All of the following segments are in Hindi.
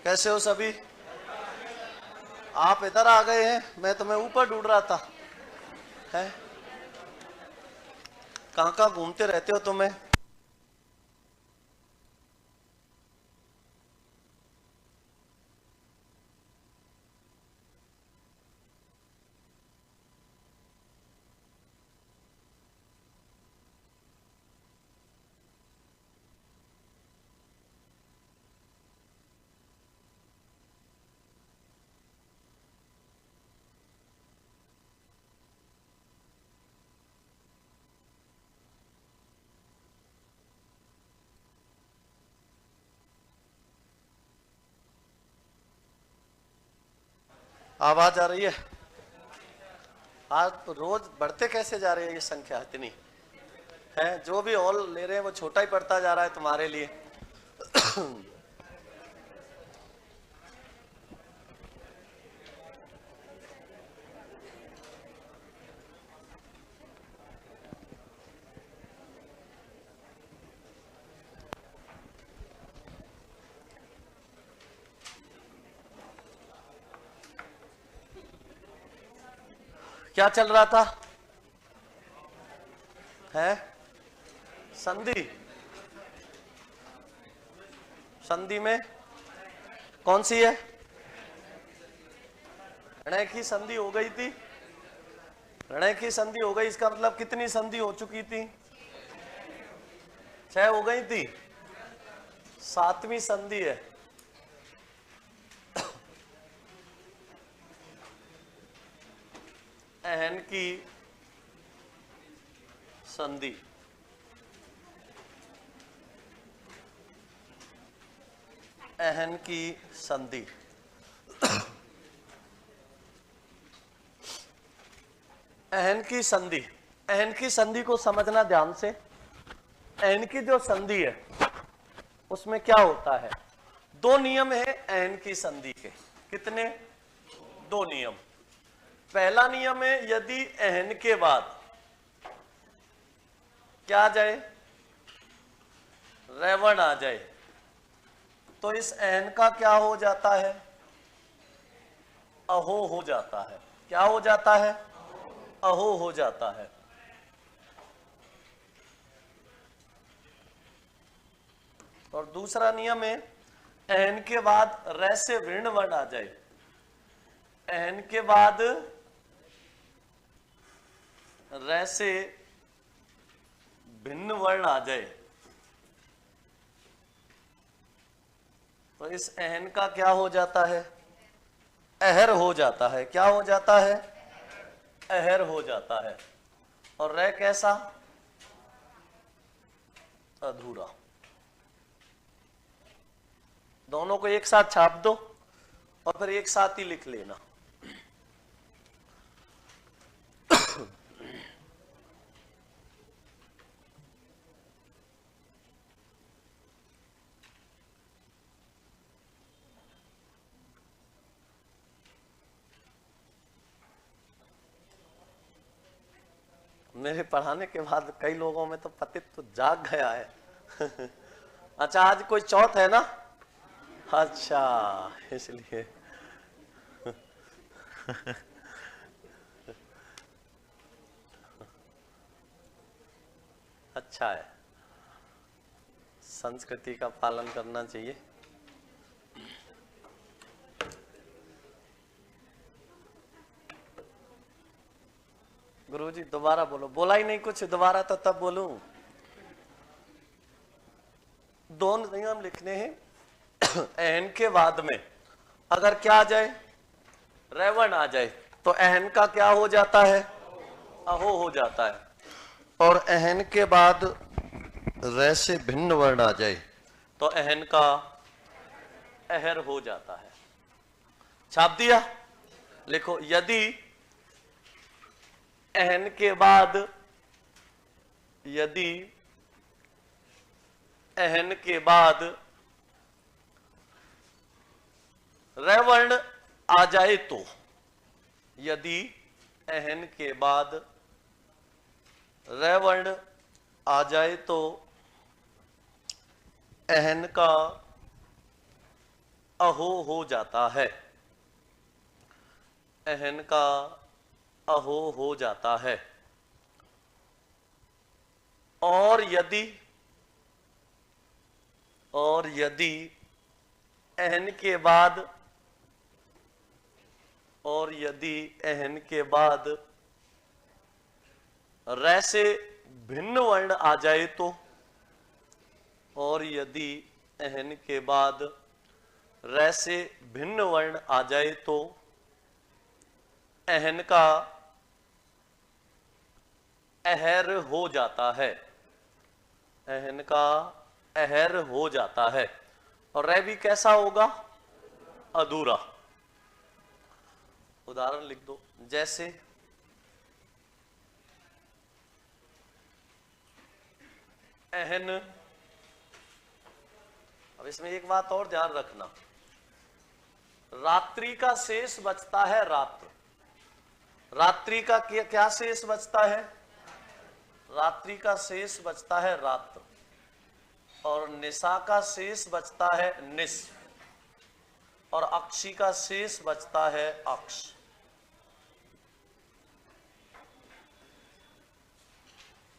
कैसे हो सभी? आप इधर आ गए हैं, मैं तुम्हें ऊपर ढूंढ रहा था। हैं? कहाँ कहाँ घूमते रहते हो तुम्हें? आवाज आ रही है? आज तो रोज बढ़ते कैसे जा रही है ये संख्या इतनी? है जो भी हॉल ले रहे हैं वो छोटा ही पड़ता जा रहा है तुम्हारे लिए। क्या चल रहा था? है संधि। संधि में कौन सी है? ऋण की संधि हो गई थी। ऋण की संधि हो गई, इसका मतलब कितनी संधि हो चुकी थी? 6 हो गई थी। 7वीं संधि है। एहन की संधि। एहन की संधि। एहन की संधि। एहन की संधि को समझना ध्यान से। एहन की जो संधि है उसमें क्या होता है? 2 नियम है एहन की संधि के। कितने? 2 नियम। पहला नियम है यदि एहन के बाद क्या आ जाए? रेवण आ जाए तो इस एहन का क्या हो जाता है? अहो हो जाता है। क्या हो जाता है? अहो हो जाता है। और दूसरा नियम है एहन के बाद रे से ऋण वर्ण आ जाए। एहन के बाद रे से भिन्न वर्ण आ जाए तो इस एहन का क्या हो जाता है? अहर हो जाता है। क्या हो जाता है? अहर हो जाता है। और रे कैसा? अधूरा। दोनों को एक साथ छाप दो और फिर एक साथ ही लिख लेना। मेरे पढ़ाने के बाद कई लोगों में तो पतित्व तो जाग गया है। अच्छा, आज कोई चौथ है ना? अच्छा, इसलिए। अच्छा है, संस्कृति का पालन करना चाहिए। गुरुजी दोबारा बोलो। बोला ही नहीं कुछ, दोबारा तो तब बोलूं। 2 नियम लिखने हैं। एहन के बाद में अगर क्या आ जाए? रेवण आ जाए तो एहन का क्या हो जाता है? अहो हो जाता है। और एहन के बाद रे से भिन्न वर्ण आ जाए तो एहन का अहर हो जाता है। छाप दिया। लिखो यदि एहन के बाद, यदि एहन के बाद रेवर्ण आ जाए तो, यदि एहन के बाद रेवर्ण आ जाए तो एहन का अहो हो जाता है, अहन का अहो हो जाता है। और यदि अहन के बाद रै से भिन्न वर्ण आ जाए तो, और यदि अहन के बाद रै से भिन्न वर्ण आ जाए तो अहन का अहर हो जाता है, अहन का अहर हो जाता है। और रै भी कैसा होगा? अधूरा। उदाहरण लिख दो, जैसे अहन। अब इसमें एक बात और ध्यान रखना, रात्रि का शेष बचता है रात्र। रात्रि का क्या शेष बचता है? रात्रि का शेष बचता है रात्र। और निशा का शेष बचता है निश। और अक्षी का शेष बचता है अक्ष।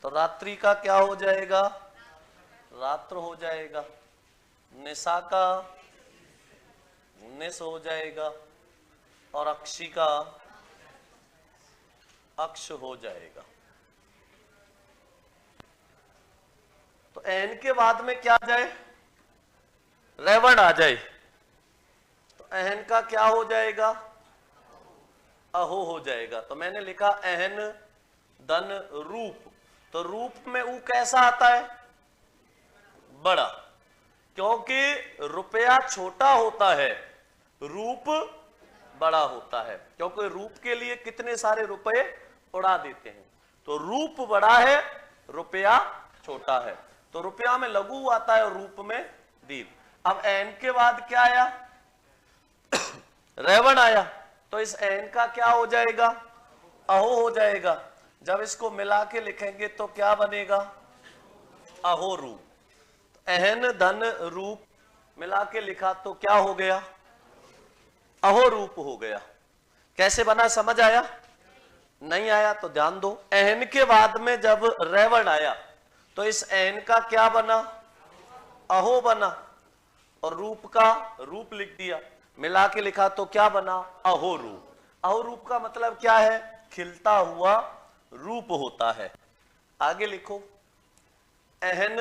तो रात्रि का क्या हो जाएगा? रात्र हो जाएगा। निशा का निश हो जाएगा। और अक्षी का अक्ष हो जाएगा। तो एन के बाद में क्या जाए? रेवण आ जाए तो अहन का क्या हो जाएगा? अहो हो जाएगा। तो मैंने लिखा अहन धन रूप। तो रूप में ऊ कैसा आता है? बड़ा। क्योंकि रुपया छोटा होता है, रूप बड़ा होता है। क्योंकि रूप के लिए कितने सारे रुपए उड़ा देते हैं। तो रूप बड़ा है, रुपया छोटा है। तो रुपया में लघु आता है और रूप में दीर्घ। अब एन के बाद क्या आया? रेवण आया। तो इस एन का क्या हो जाएगा? अहो हो जाएगा। जब इसको मिला के लिखेंगे तो क्या बनेगा? अहो रूप। अहन धन रूप मिला के लिखा तो क्या हो गया? अहो रूप हो गया। कैसे बना, समझ आया? नहीं आया तो ध्यान दो। अहन के बाद में जब रेवण आया तो इस एन का क्या बना? अहो बना। और रूप का रूप लिख दिया, मिला के लिखा तो क्या बना? अहो रूप। अहो रूप का मतलब क्या है? खिलता हुआ रूप होता है। आगे लिखो, अहन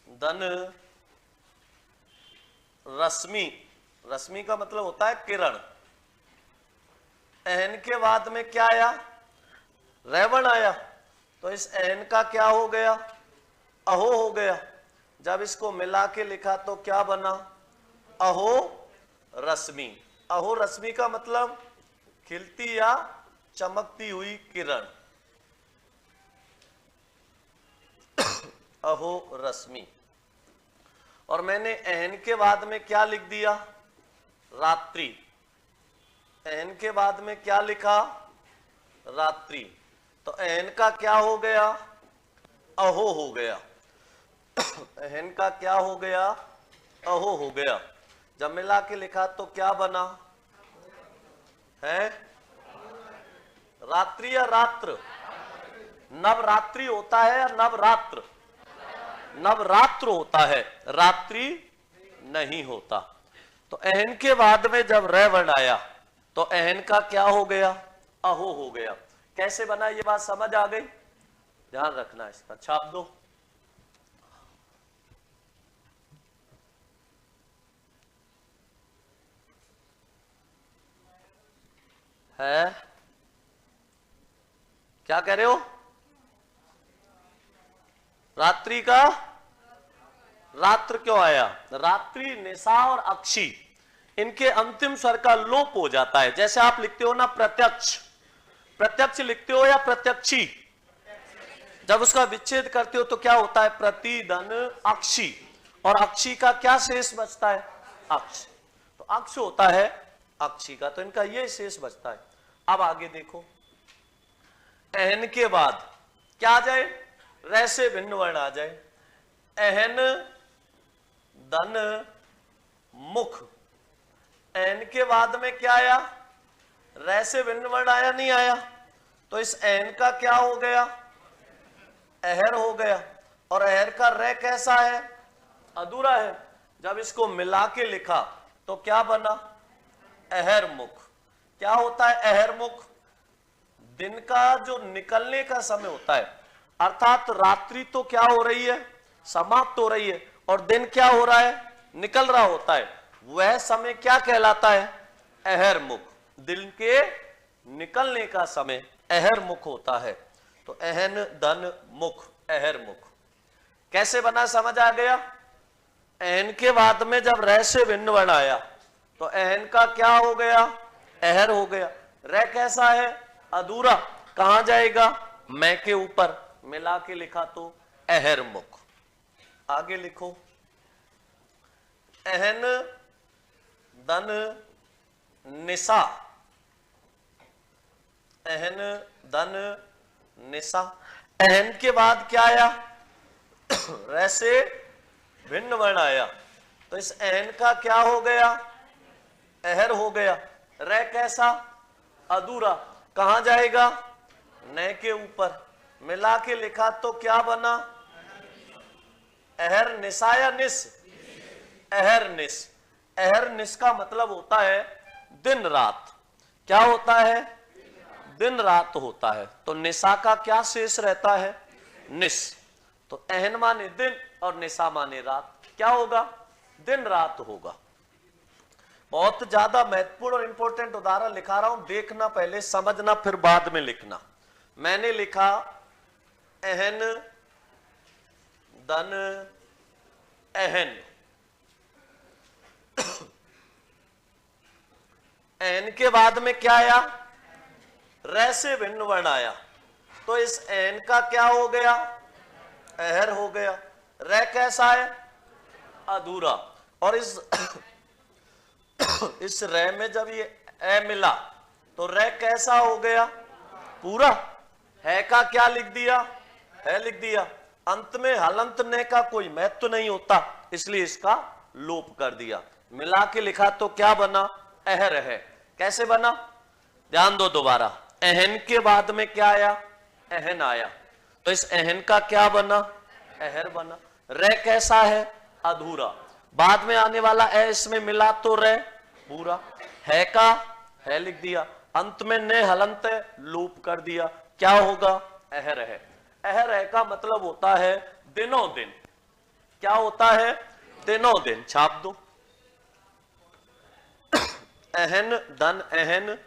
धन रश्मि। रश्मि का मतलब होता है किरण। अहन के बाद में क्या आया? रेवण आया। तो इस अहन का क्या हो गया? अहो हो गया। जब इसको मिला के लिखा तो क्या बना? अहो रश्मि। अहो रश्मि का मतलब खिलती या चमकती हुई किरण। अहो रश्मि। और मैंने अहन के बाद में क्या लिख दिया? रात्रि। अहन के बाद में क्या लिखा? रात्रि। तो अहन का क्या हो गया? अहो हो गया। अहन का क्या हो गया? अहो हो गया। जब मिला के लिखा तो क्या बना है? रात्रि या रात्र? नवरात्रि होता है या नवरात्र? नवरात्र होता है, रात्रि नहीं होता। तो अहन के बाद में जब रै वर्ण आया तो अहन का क्या हो गया? अहो हो गया। कैसे बना ये बात समझ आ गई? ध्यान रखना, इसका छाप दो। है क्या कह रहे हो? रात्रि का रात्र क्यों आया? रात्रि, निशा और अक्षी, इनके अंतिम स्वर का लोप हो जाता है। जैसे आप लिखते हो ना प्रत्यक्ष, प्रत्यक्ष लिखते हो या प्रत्यक्षी, जब उसका विच्छेद करते हो तो क्या होता है? प्रतिधन अक्षी। और अक्षी का क्या शेष बचता है? अक्ष। तो अक्ष होता है अक्षी का। तो इनका ये शेष बचता है। अब आगे देखो, अहन के बाद क्या आ जाए? रै से भिन्न वर्ण आ जाए। अहन धन मुख। एन के बाद में क्या आया? रै से भिन्न वर्ण आया, नहीं आया? तो इस एन का क्या हो गया? अहर हो गया। और अहर का रै कैसा है? अधूरा है। जब इसको मिला के लिखा तो क्या बना? अहर मुख। क्या होता है अहर मुख? दिन का जो निकलने का समय होता है, अर्थात रात्रि तो क्या हो रही है? समाप्त हो रही है, और दिन क्या हो रहा है? निकल रहा होता है। वह समय क्या कहलाता है? अहर मुख। दिन के निकलने का समय अहर मुख होता है। तो अहन धन मुख, अहर मुख। कैसे बना, समझ आ गया? अहन के बाद में जब रै से भिन्न वर्ण आया तो अहन का क्या हो गया? अहर हो गया। रै कैसा है? अधूरा। कहां जाएगा? मैं के ऊपर। मिला के लिखा तो अहर मुख। आगे लिखो, अहन धन निशा। अहन धन निशा। अहन के बाद क्या आया? रै से भिन्न वर्ण आया तो इस अहन का क्या हो गया? अहर हो गया। रै कैसा? अधूरा। कहां जाएगा? न के ऊपर। मिला के लिखा तो क्या बना? अहर निशा या निस? अहर निस। अहर निस का मतलब होता है दिन रात। क्या होता है? दिन रात होता है। तो निशा का क्या शेष रहता है? निस। तो अहन माने दिन और निशा माने रात। क्या होगा? दिन रात होगा। बहुत ज्यादा महत्वपूर्ण और इंपॉर्टेंट उदाहरण लिखा रहा हूं, देखना, पहले समझना, फिर बाद में लिखना। मैंने लिखा अहन धन अहन। एन के बाद में क्या आया? रै से भिन्न वर्ण आया तो इस एन का क्या हो गया? अहर हो गया। रै कैसा है? अधूरा। और इस रै में जब ये ए मिला तो रै कैसा हो गया? पूरा। है का क्या लिख दिया? है लिख दिया। अंत में हलंत ने का कोई महत्व नहीं होता, इसलिए इसका लोप कर दिया। मिला के लिखा तो क्या बना? अहर है। कैसे बना? ध्यान दो दोबारा। अहन के बाद में क्या आया? अहन आया तो इस अहन का क्या बना? अहर बना। रै कैसा है? अधूरा। बाद में आने वाला ए इसमें मिला तो रै पूरा। है का है लिख दिया। अंत में ने हलंत लोप कर दिया। क्या होगा? अहर है। अहर है का मतलब होता है दिनों दिन। क्या होता है? दिनों दिन। छाप दो। अहन धन अहन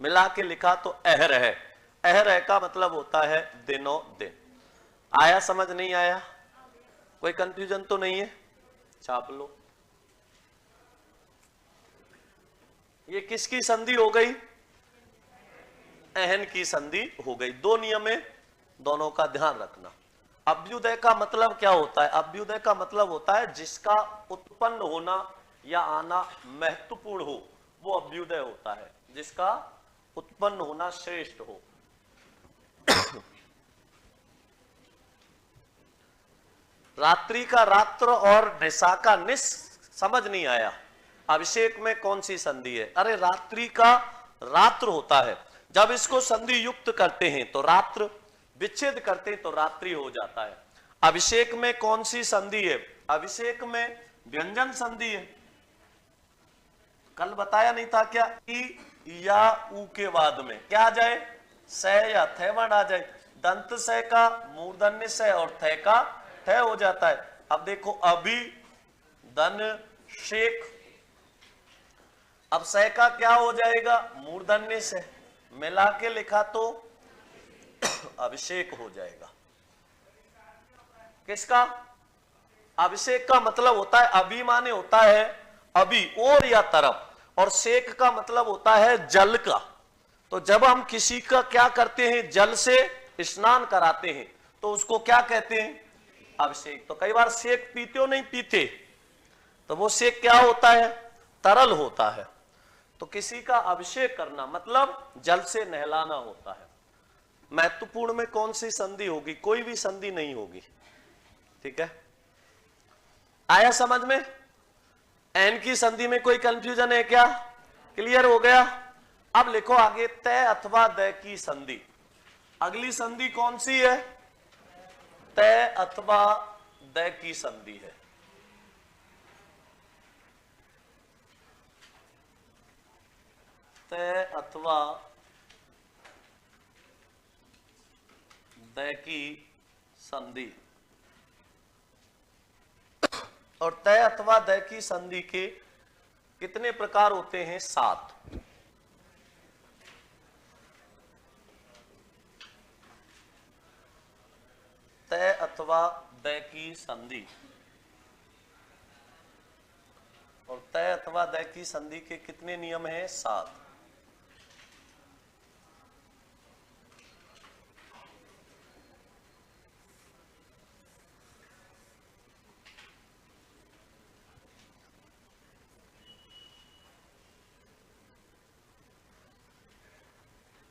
मिला के लिखा तो अहर है। अहर है का मतलब होता है दिनों दिन। आया समझ? नहीं आया? कोई कंफ्यूजन तो नहीं है? छाप लो। ये किसकी संधि हो गई? अहन की संधि हो गई। दो नियम है, दोनों का ध्यान रखना। अभ्युदय का मतलब क्या होता है? अभ्युदय का मतलब होता है जिसका उत्पन्न होना या आना महत्वपूर्ण हो, वो अभ्युदय होता है। जिसका उत्पन्न होना श्रेष्ठ हो। रात्रि का रात्र और निशा का निस समझ नहीं आया। अभिषेक में कौन सी संधि है? अरे रात्रि का रात्र होता है, जब इसको संधि युक्त करते हैं तो रात्र, विच्छेद करते हैं तो रात्रि हो जाता है। अभिषेक में कौन सी संधि है? अभिषेक में व्यंजन संधि है। कल बताया नहीं था क्या? ई या ऊ के बाद में क्या आ जाए? स या थ वर्ण आ जाए। दंत स का मूर्धन्य स और थ का थ हो जाता है। अब देखो, अभी धन शेख। अब स का क्या हो जाएगा? मूर्धन्य से। मिला के लिखा तो अभिषेक हो जाएगा। किसका? अभिषेक का मतलब होता है, अभी माने होता है अभी और या तरफ, और शेक का मतलब होता है जल का। तो जब हम किसी का क्या करते हैं? जल से स्नान कराते हैं तो उसको क्या कहते हैं? अभिषेक। तो कई बार शेक पीते हो, नहीं पीते, तो वो शेक क्या होता है? तरल होता है। तो किसी का अभिषेक करना मतलब जल से नहलाना होता है। महत्वपूर्ण में कौन सी संधि होगी? कोई भी संधि नहीं होगी। ठीक है, आया समझ में? एन की संधि में कोई कंफ्यूजन है क्या? क्लियर हो गया? अब लिखो आगे तय अथवा दय की संधि। अगली संधि कौन सी है? तय अथवा दय की संधि है। तय अथवा दय की संधि। और तय अथवा दय की संधि के कितने प्रकार होते हैं? 7। तय अथवा दय की संधि। और तय अथवा दय की संधि के कितने नियम हैं? 7।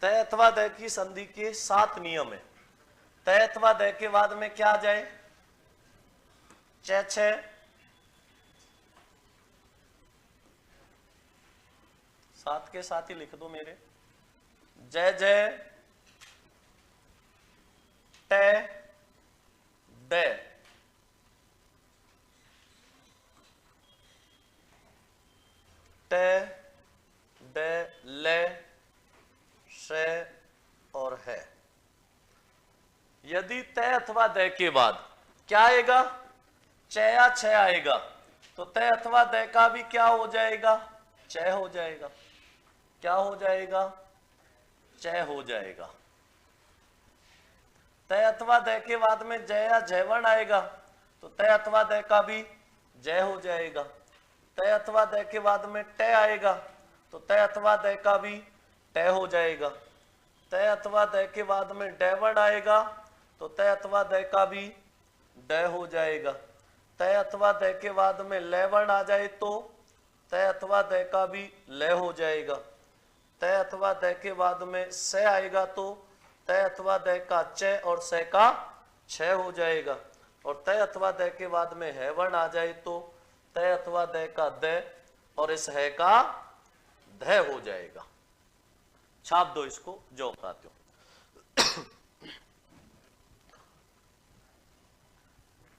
तय अथवा दय की संधि के 7 नियम है। तय अथवा दय के बाद में क्या आ जाए? छ, साथ के साथ ही लिख दो मेरे। जय जय तय दय। तय दय लय शय और है। यदि तय अथवा दय के बाद क्या आएगा? च या छ आएगा तो तय अथवा दय का भी क्या हो जाएगा? च हो जाएगा। क्या हो जाएगा? च हो जाएगा। तय अथवा दय के बाद में जय या जयवर्ण आएगा तो तय अथवा दय का भी जय हो जाएगा। तय अथवा दय के बाद में ट आएगा तो तय अथवा दय का भी ट हो जाएगा। तय अथवा दय के बाद में डैवर्ण आएगा तो तय अथवा दय का भी ड हो जाएगा। तय अथवा दय के बाद में लयवर्ण आ जाए तो तय अथवा दय का भी लय हो जाएगा। तय अथवा दय के बाद में स आएगा तो तय अथवा दय का च और स का छ हो जाएगा। और तय अथवा दय के बाद में है वर्ण आ जाए तो तय अथवा दय का द और इस है का ध हो जाएगा। छाप दो इसको जो बताते हो।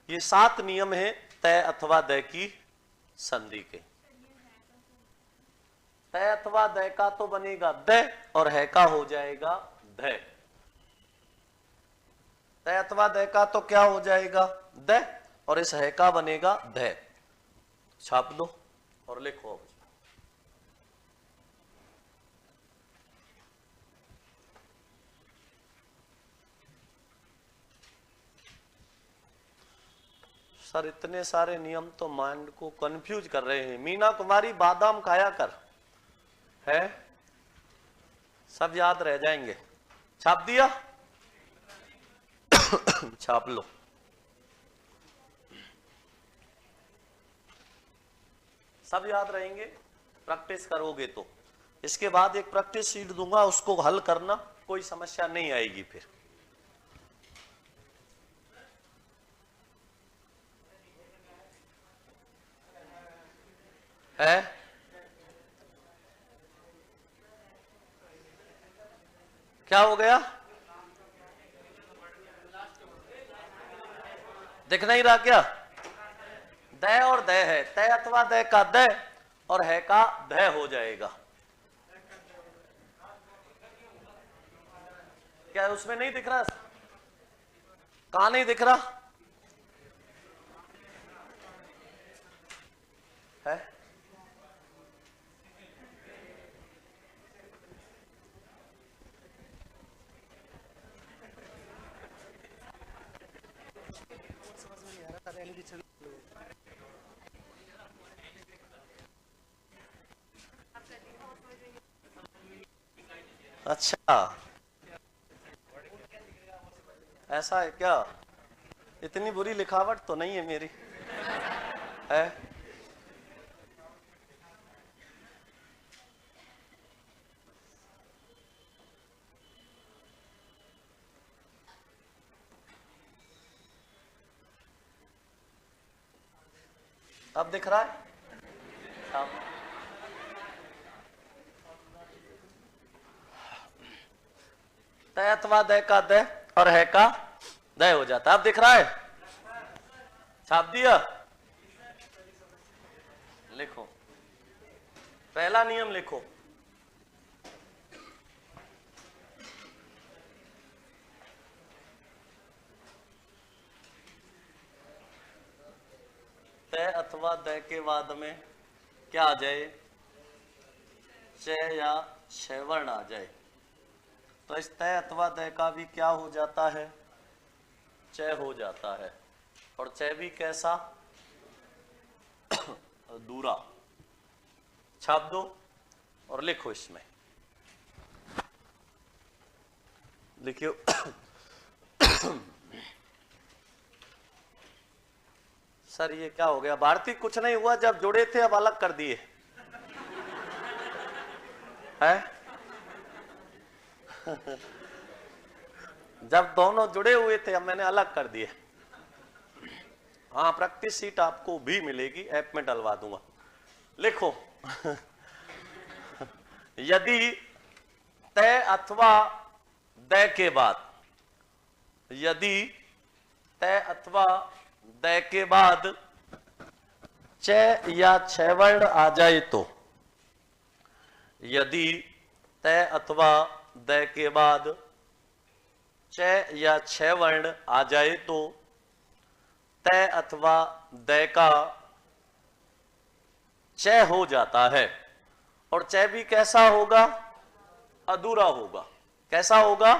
ये 7 नियम है तय अथवा दय की संधि के। तय अथवा दय का तो बनेगा द और है का हो जाएगा ध। तय अथवा दय का तो क्या हो जाएगा? द और इस है का बनेगा ध। छाप दो और लिखो। सर इतने सारे नियम तो माइंड को कंफ्यूज कर रहे हैं। मीना कुमारी बादाम खाया कर है, सब याद रह जाएंगे। छाप दिया? छाप लो। सब याद रहेंगे प्रैक्टिस करोगे तो। इसके बाद एक प्रैक्टिस शीट दूंगा, उसको हल करना, कोई समस्या नहीं आएगी फिर। है क्या हो गया? दिख नहीं रहा क्या? द और द है, तय अथवा द का द और है का ध हो जाएगा। क्या उसमें नहीं दिख रहा? कहां नहीं दिख रहा है? अच्छा ऐसा है क्या? इतनी बुरी लिखावट तो नहीं है मेरी, है? अब दिख रहा है? छाप। तय अथवा दय का दय और है का दय हो जाता है। अब दिख रहा है, छाप दिया। लिखो, पहला नियम लिखो, तय अथवा दय के बाद में क्या आ जाए, चय या छह वर्ण आ जाए, तो इस तय अथवा दय का भी क्या हो जाता है, चय हो जाता है। और चय भी कैसा, अधूरा। छाप दो और लिखो, इसमें लिखियो। सर ये क्या हो गया भारती, कुछ नहीं हुआ, जब जुड़े थे अब अलग कर दिए है। जब दोनों जुड़े हुए थे अब मैंने अलग कर दिए। हाँ, प्रैक्टिस सीट आपको भी मिलेगी, ऐप में डलवा दूंगा। लिखो, यदि तय अथवा दय के बाद, यदि तय अथवा दय के बाद चय या छह वर्ण आ जाए तो, यदि तय अथवा दय के बाद चय या छह वर्ण आ जाए तो तय अथवा दय का चय हो जाता है। और चय भी कैसा होगा, अधूरा होगा। कैसा होगा,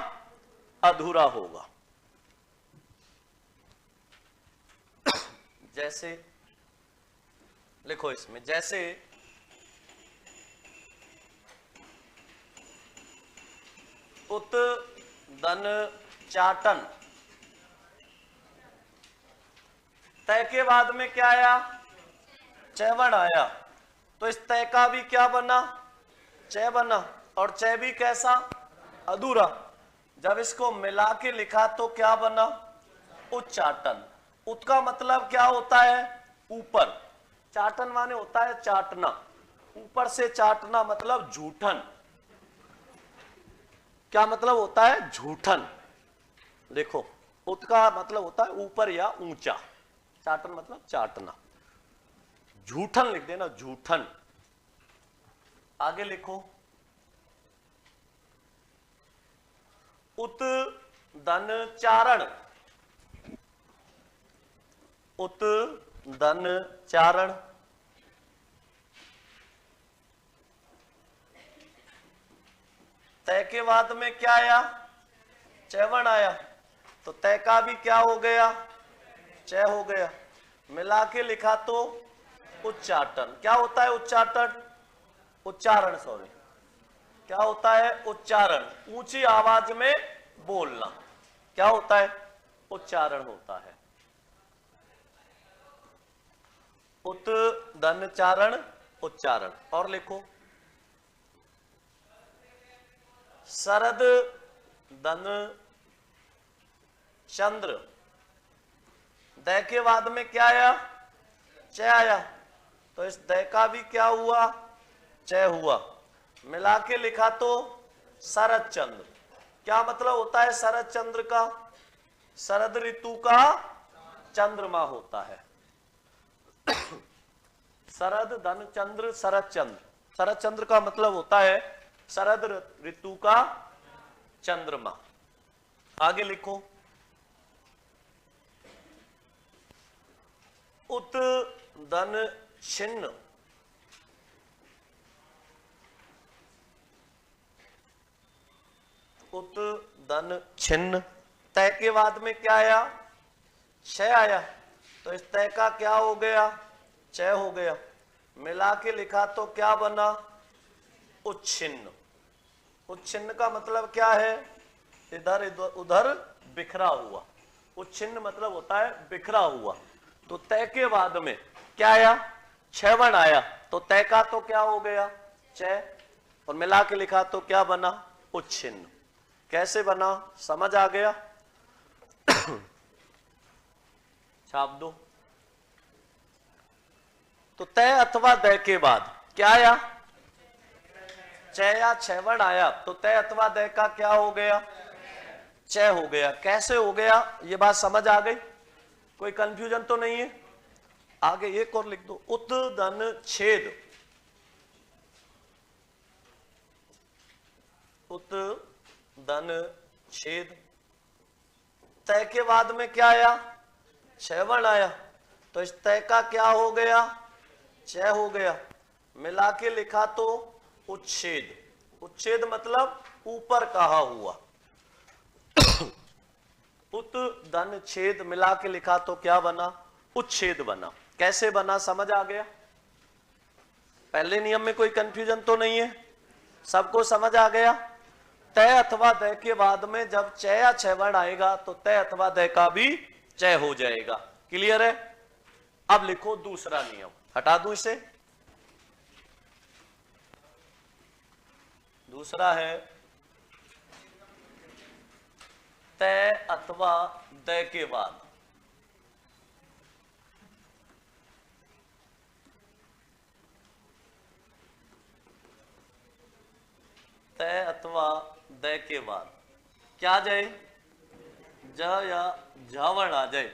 अधूरा होगा। जैसे लिखो इसमें, जैसे उत दन चाटन, तय के बाद में क्या आया, चय वर्ण आया, तो इस तय का भी क्या बना, चय बना। और चय भी कैसा, अधूरा। जब इसको मिला के लिखा तो क्या बना, उच्चाटन। उत का मतलब क्या होता है, ऊपर। चाटन माने होता है चाटना, ऊपर से चाटना, मतलब झूठन। क्या मतलब होता है, झूठन। देखो, उत का मतलब होता है ऊपर या ऊंचा, चाटन मतलब चाटना। झूठन लिख देना, झूठन। आगे लिखो, उत दन चारण, उत दन चारण। तय के बाद में क्या आया, चय वर्ण आया, तो तय का भी क्या हो गया, चय हो गया। मिला के लिखा तो उच्चाटन। क्या होता है उच्चाटन, उच्चारण, सॉरी, क्या होता है उच्चारण, ऊंची आवाज में बोलना। क्या होता है, उच्चारण होता है। उत दन चारण, उच्चारण। और लिखो, शरद दन चंद्र, दय के बाद में क्या आया, चय आया, तो इस दय का भी क्या हुआ, चय हुआ। मिला के लिखा तो शरद चंद्र। क्या मतलब होता है शरद चंद्र का, शरद ऋतु का चंद्रमा होता है। शरद धन चंद्र, शरद चंद्र। शरद चंद्र का मतलब होता है शरद ऋतु का चंद्रमा। आगे लिखो, उत दन छिन्न, उत दन छिन्न। तय के बाद में क्या आया, छह आया, तो इस तय का क्या हो गया, चय हो गया। मिला के लिखा तो क्या बना, उच्छिन्न। उच्छिन्न का मतलब क्या है, इधर उधर बिखरा हुआ। उच्छिन्न मतलब होता है बिखरा हुआ। तो तय के बाद में क्या आया, छह वर्ण आया, तो तय का तो क्या हो गया, चय, और मिला के लिखा तो क्या बना, उच्छिन्न। कैसे बना, समझ आ गया। छाप दो। तो तय अथवा दय के बाद क्या आया? चय या छवण आया, तो तय अथवा दय का क्या हो गया? चय हो गया। कैसे हो गया ये बात समझ आ गई? कोई कंफ्यूजन तो नहीं है? आगे एक और लिख दो, उत धन छेद, उत धन छेद। तय के बाद में क्या आया? छवण आया, तो इस तय का क्या हो गया? चय हो गया। मिला के लिखा तो उच्छेद। उच्छेद मतलब ऊपर कहा हुआ। उत धन छेद मिला के लिखा तो क्या बना? उच्छेद बना। कैसे बना समझ आ गया? पहले नियम में कोई कंफ्यूजन तो नहीं है? सबको समझ आ गया? तय अथवा दय के बाद में जब चय या छवण आएगा तो तय अथवा दय का भी चय हो जाएगा। क्लियर है? अब लिखो दूसरा नियम, हटा दूं इसे। दूसरा है तय अथवा दय के बाद तय अथवा दय के बाद क्या जाए? ज या झवण आ जाए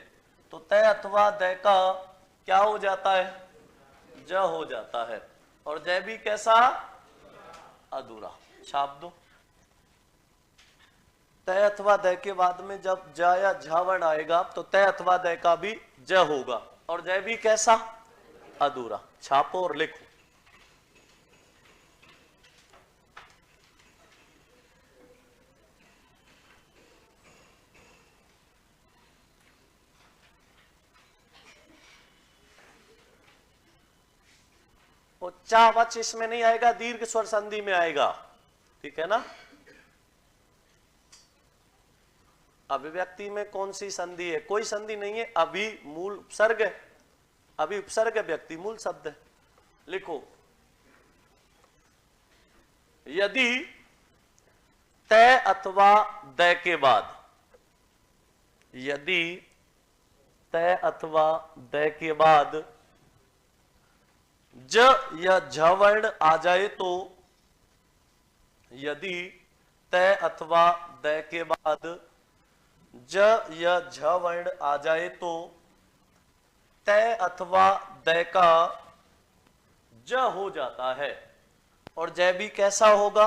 तो तय अथवा दय का क्या हो जाता है? ज हो जाता है। और जय भी कैसा? अधूरा। छाप दो। तय अथवा दय के बाद में जब ज या झवण आएगा तो तय अथवा दय का भी ज होगा, और जय भी कैसा? अधूरा। छापो और लिखो। उच्चावच इसमें नहीं आएगा, दीर्घ स्वर संधि में आएगा। ठीक है ना? अभिव्यक्ति में कौन सी संधि है? कोई संधि नहीं है। अभी मूल उपसर्ग है, अभी उपसर्ग व्यक्ति मूल शब्द है। लिखो, यदि तय अथवा दय के बाद, यदि तय अथवा दय के बाद ज या झवर्ण आ जाए तो, यदि तय अथवा दय के बाद ज या झवर्ण आ जाए तो तय अथवा दय का ज हो जाता है, और जय भी कैसा होगा?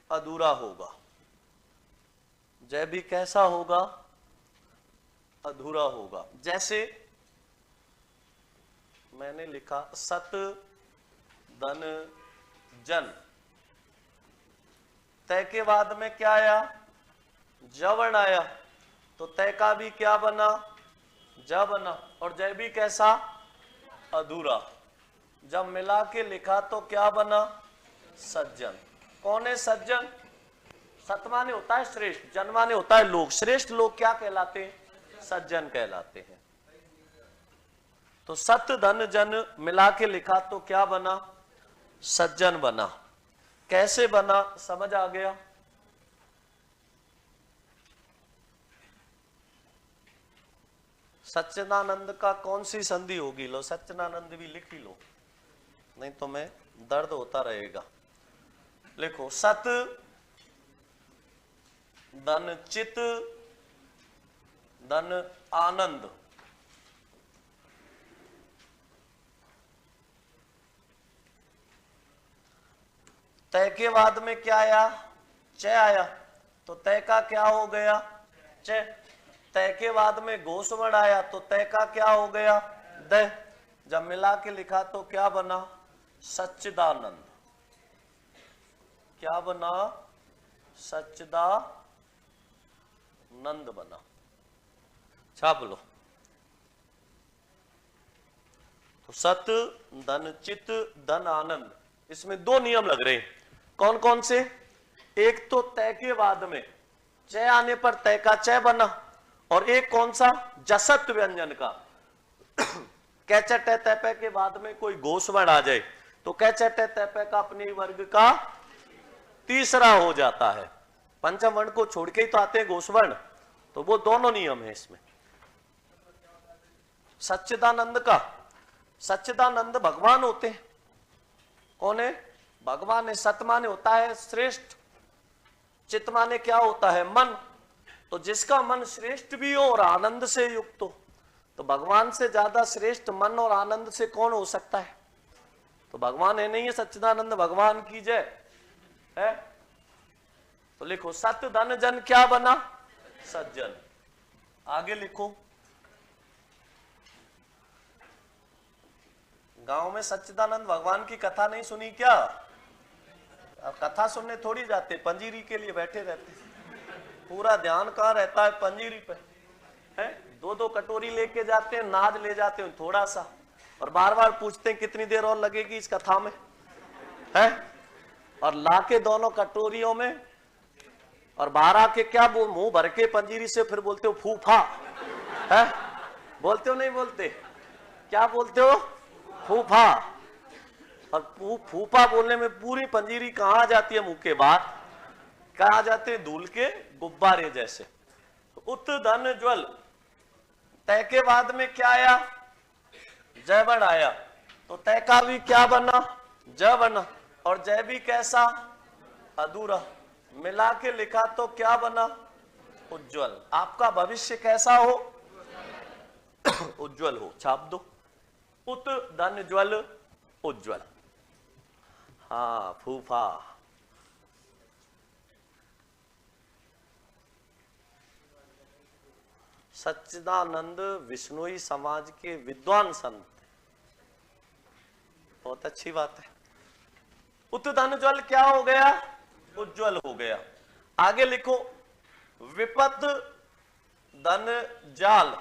अधूरा होगा। जय भी कैसा होगा? अधूरा होगा। जैसे मैंने लिखा सत धन जन, तय के बाद में क्या आया? जवर्ण आया, तो तय का भी क्या बना? ज बना, और जय भी कैसा? अधूरा। जब मिला के लिखा तो क्या बना? सज्जन। कौन है सज्जन? सत माने होता है श्रेष्ठ, जन माने होता है लोग। श्रेष्ठ लोग क्या कहलाते हैं? सज्जन कहलाते हैं। तो सत धन जन मिला के लिखा तो क्या बना? सज्जन बना। कैसे बना समझ आ गया? सच्चिदानंद का कौन सी संधि होगी? लो सच्चिदानंद भी लिख ही लो, नहीं तो मैं दर्द होता रहेगा। लिखो, सत धन चित धन आनंद। तय के बाद में क्या आया? चय आया, तो तय का क्या हो गया? चय। तय के बाद में गोस्वर्ण आया तो तय का क्या हो गया? दय। जब मिला के लिखा तो क्या बना? सच्चिदानंद। क्या बना? सच्चिदानंद बना। छाप लो। तो सत धन चित धन आनंद, इसमें दो नियम लग रहे हैं। कौन कौन से? एक तो तय के बाद में चय आने पर तय का चय बना, और एक कौन सा? जसत व्यंजन का। कैच टय तय के बाद में कोई गोस्वर्ण आ जाए तो कैच टय तय का अपने वर्ग का तीसरा हो जाता है। पंचम वर्ण को छोड़ के ही तो आते हैं गोस्वर्ण, तो वो दोनों नियम है इसमें। सच्चिदानंद का सच्चिदानंद भगवान होते हैं। कौन है? भगवान है। सत माने होता है श्रेष्ठ, चित माने क्या होता है? मन। तो जिसका मन श्रेष्ठ भी हो और आनंद से युक्त हो, तो भगवान से ज्यादा श्रेष्ठ मन और आनंद से कौन हो सकता है? तो भगवान है। नहीं है? सच्चिदानंद भगवान की जय है। तो लिखो सत धन जन क्या बना? सज्जन। आगे लिखो, गांव में सच्चिदानंद भगवान की कथा नहीं सुनी क्या? अब कथा सुनने थोड़ी जाते, पंजीरी के लिए बैठे रहते। पूरा ध्यान कहाँ रहता है? पंजीरी पे है। दो दो कटोरी लेके जाते हैं, नाज ले जाते हैं थोड़ा सा, और बार बार पूछते हैं कितनी देर और लगेगी इस कथा में, है? और लाके दोनों कटोरियों में, और बाहर आके क्या मुंह भर के पंजीरी से फिर बोलते हो फूफा, है? बोलते हो नहीं बोलते? क्या बोलते हो? फूफा। और फूफा बोलने में पूरी पंजीरी कहाँ आ जाती है? मुंह के बाहर। कहाँ आ जाते हैं? धूल के गुब्बारे जैसे। उत धन ज्वल, तय के बाद में क्या आया? जयवण आया। तो तय का भी क्या बना? जय बना। और जय भी कैसा? अधूरा। मिला के लिखा तो क्या बना? उज्जवल। आपका भविष्य कैसा हो? उज्जवल हो। छाप दो, उत धन ज्वल उज्जवल। हाँ फूफा। सच्चिदानंद विष्णुई समाज के विद्वान संत, बहुत अच्छी बात है। उत धन ज्वल क्या हो गया? उज्जवल हो गया। आगे लिखो, विपत धन जाल।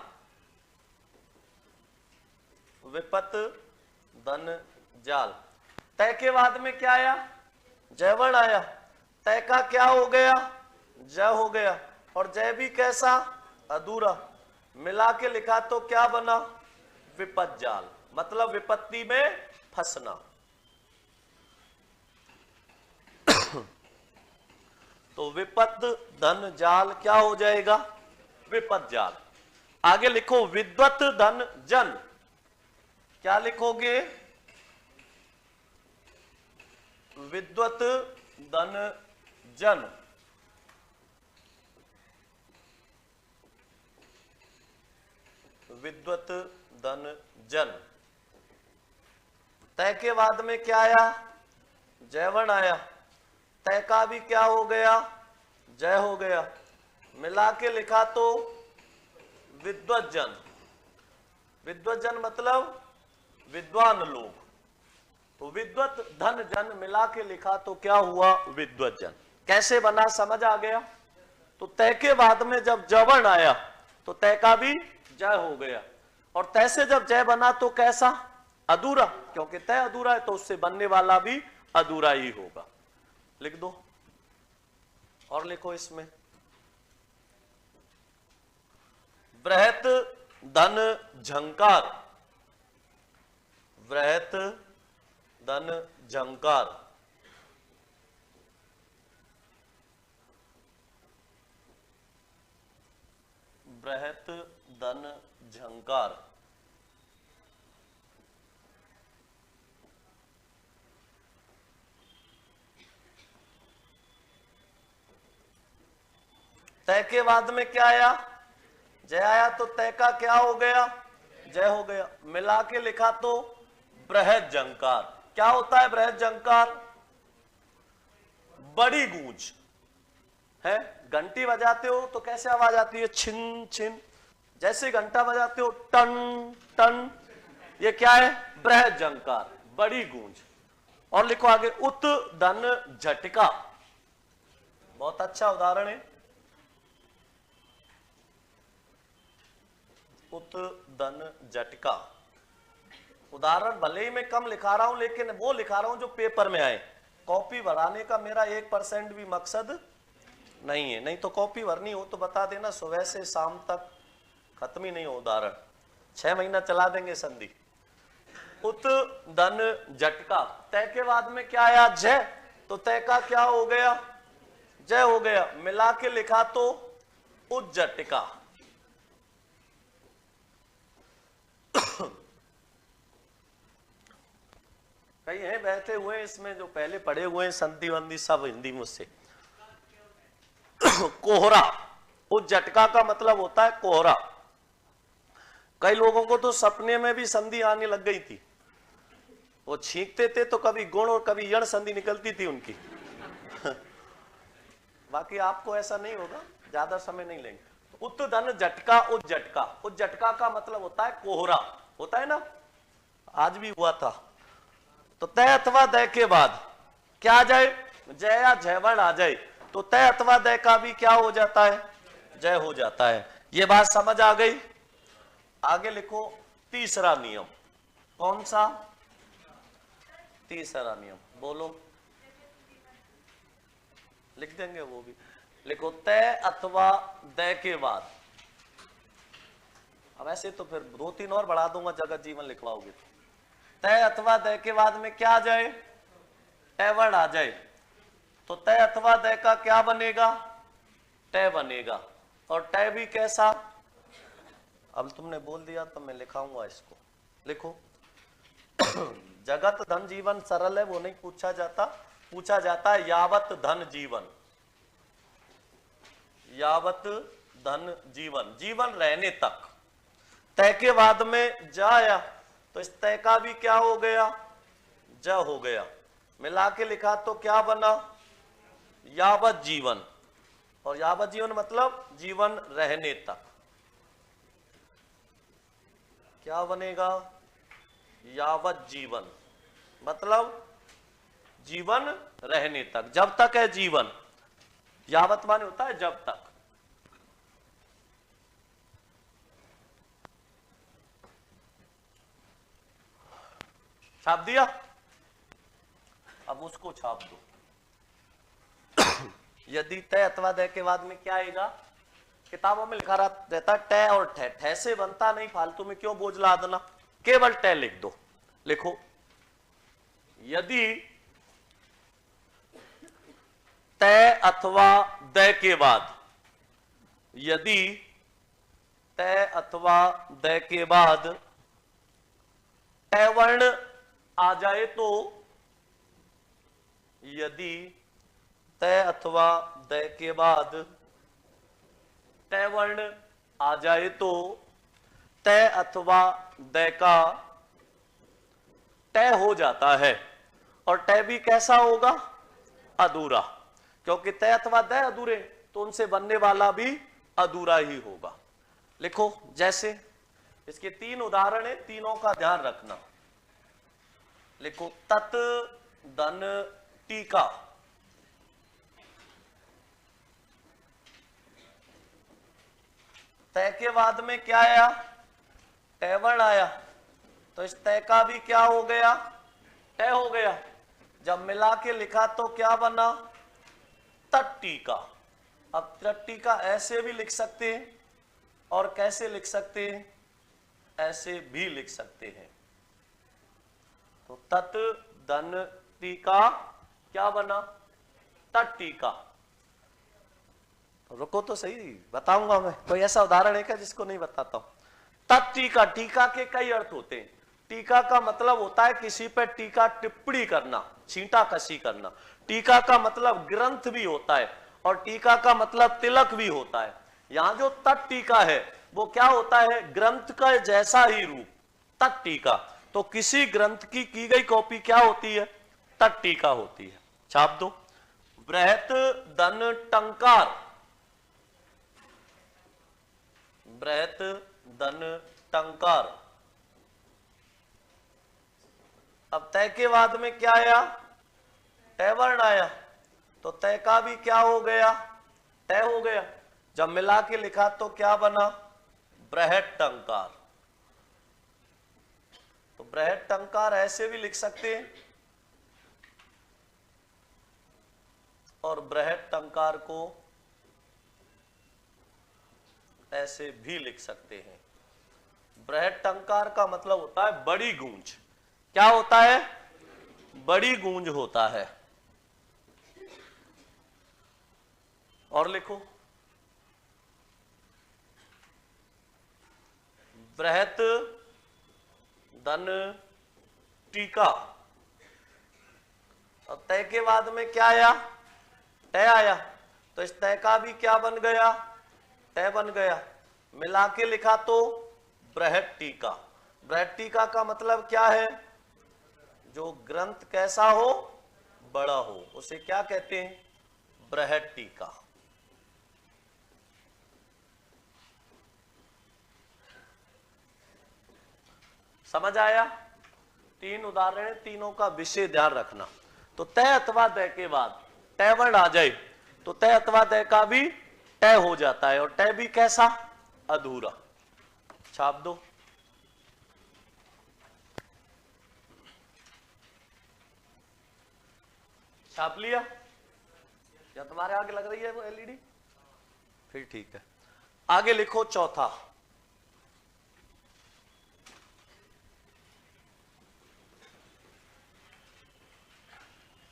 विपत धन जाल। तय के बाद में क्या आया? जयवण आया। तय का क्या हो गया? जय हो गया। और जय भी कैसा? अधूरा। मिला के लिखा तो क्या बना? विपत जाल, मतलब विपत्ति में फंसना। तो विपत धन जाल क्या हो जाएगा? विपत जाल। आगे लिखो, विद्वत धन जन। क्या लिखोगे? विद्वत धन जन। विद्वत धन जन। तय के बाद में क्या आया? जयवण आया। तय का भी क्या हो गया? जय हो गया। मिला के लिखा तो विद्वत जन। विद्वत जन मतलब विद्वान लोग। तो विद्वत धन जन मिला के लिखा तो क्या हुआ? विद्वत जन। कैसे बना? समझ आ गया? तो तय के बाद में जब जवण आया तो तय का भी जय हो गया। और तय से जब जय बना तो कैसा? अधूरा, क्योंकि तय अधूरा है तो उससे बनने वाला भी अधूरा ही होगा। लिख दो। और लिखो इसमें, बृहत धन झंकार। बृहत धन झंकार। बृहत धन झंकार। तय के बाद में क्या आया? जय आया। तो तय का क्या हो गया? जय हो गया। मिला के लिखा तो बृहत झंकार। क्या होता है बृहत झंकार? बड़ी गूंज है। घंटी बजाते हो तो कैसे आवाज आती है? छिन छिन। जैसे घंटा बजाते हो टन टन। ये क्या है? बृहत झंकार, बड़ी गूंज। और लिखो आगे, उत धन झटका। बहुत अच्छा उदाहरण है। उत धन झटका। उदाहरण भले ही मैं कम लिखा रहा हूं, लेकिन वो लिखा रहा हूं जो पेपर में आए। कॉपी भराने का मेरा 1% भी मकसद नहीं है। नहीं तो कॉपी भरनी हो तो बता देना, सुबह से शाम तक खत्म ही नहीं हो उदाहरण। 6 महीना चला देंगे संधि। उत धन झटका। तय के बाद में क्या आया? जय। तो तय का क्या हो गया? जय हो गया। मिला के लिखा तो उज्जटिका। कई हैं बैठे हुए हैं इसमें जो पहले पढ़े हुए हैं, संधि वंधि सब हिंदी मुझसे। कोहरा, उस झटका का मतलब होता है कोहरा। कई लोगों को तो सपने में भी संधि आने लग गई थी, वो छींकते थे तो कभी गुण और कभी यण संधि निकलती थी उनकी। बाकी आपको ऐसा नहीं होगा, ज्यादा समय नहीं लेंगे। उत्तधन झटका, उस झटका, उस झटका का मतलब होता है कोहरा, होता है ना, आज भी हुआ था। तो तय अथवा दय के बाद क्या आ जाए, जय या जयवर्ण आ जाए तो तय अथवा दय का भी क्या हो जाता है, जय हो जाता है। ये बात समझ आ गई। आगे लिखो तीसरा नियम। कौन सा तीसरा नियम, बोलो, लिख देंगे वो भी। लिखो तय अथवा दय के बाद। अब ऐसे तो फिर 2-3 और बढ़ा दूंगा, जगत जीवन लिखवाओगे। तय अथवा दय के बाद में क्या आ जाए, टय वर्ण आ जाए तो तय अथवा दय का क्या बनेगा, टय बनेगा। और टय भी कैसा, अब तुमने बोल दिया तो मैं लिखाऊंगा इसको। लिखो जगत धन जीवन सरल है, वो नहीं पूछा जाता, पूछा जाता है यावत धन जीवन, यावत धन जीवन, जीवन रहने तक। तय के बाद में ज आया तो इस तय का भी क्या हो गया, ज हो गया। मिला के लिखा तो क्या बना, यावत जीवन। और यावत जीवन मतलब जीवन रहने तक। क्या बनेगा, यावत जीवन मतलब जीवन रहने तक, जब तक है जीवन। यावत माने होता है जब तक। छाप दिया, अब उसको छाप दो। यदि तय अथवा दय के बाद में क्या आएगा, किताबों में लिखा रहता है टय और ठय, ठय से बनता नहीं, फालतू में क्यों बोझ लादना, केवल टय लिख दो। लिखो यदि तय अथवा दय के बाद, यदि तय अथवा दय के बाद टय वर्ण आ जाए तो, यदि तय अथवा दय के बाद टय वर्ण आ जाए तो तय अथवा दय का टय हो जाता है। और टय भी कैसा होगा, अधूरा, क्योंकि तय अथवा दय अधूरे तो उनसे बनने वाला भी अधूरा ही होगा। लिखो जैसे इसके 3 उदाहरण है, तीनों का ध्यान रखना। लिखो तत् धन टीका, तय के बाद में क्या आया, टय वर्ण आया तो इस तय का भी क्या हो गया, टय हो गया। जब मिला के लिखा तो क्या बना, तत् टीका। अब तत् टीका ऐसे भी लिख सकते हैं और कैसे लिख सकते हैं, ऐसे भी लिख सकते हैं। तो तत् धन टीका क्या बना, तत् टीका। रुको तो सही, बताऊंगा मैं। कोई ऐसा उदाहरण है क्या जिसको नहीं बताता हूं। तत् टीका, टीका के कई अर्थ होते हैं। टीका का मतलब होता है किसी पर टीका टिप्पणी करना, छींटा कसी करना। टीका का मतलब ग्रंथ भी होता है और टीका का मतलब तिलक भी होता है। यहां जो तत् टीका है वो क्या होता है, ग्रंथ का जैसा ही रूप, तत् टीका। तो किसी ग्रंथ की गई कॉपी क्या होती है, तत् टीका होती है। छाप दो। बृहत धन टंकार, बृहत धन टंकार। अब तय के बाद में क्या आया, टय वर्ण आया तो तय का भी क्या हो गया, टय हो गया। जब मिला के लिखा तो क्या बना, बृहत टंकार। तो बृहत टंकार ऐसे भी लिख सकते हैं और बृहत टंकार को ऐसे भी लिख सकते हैं। बृहत टंकार का मतलब होता है बड़ी गूंज। क्या होता है, बड़ी गूंज होता है। और लिखो बृहत धन टीका, और तय के बाद में क्या आया? तय आया। तो इस तय का भी क्या बन गया? तय बन गया। मिला के लिखा तो बृहत टीका। बृहत टीका का मतलब क्या है? जो ग्रंथ कैसा हो? बड़ा हो, उसे क्या कहते हैं? बृहत टीका। समझ आया? 3 उदाहरण है, तीनों का विषय ध्यान रखना। तो तय अथवा दय के बाद तय वर्ण आ जाए तो तय अथवा दय का भी तय हो जाता है, और तय भी कैसा? अधूरा। छाप दो। छाप लिया? या तुम्हारे आगे लग रही है वो एलईडी? फिर ठीक है। आगे लिखो चौथा।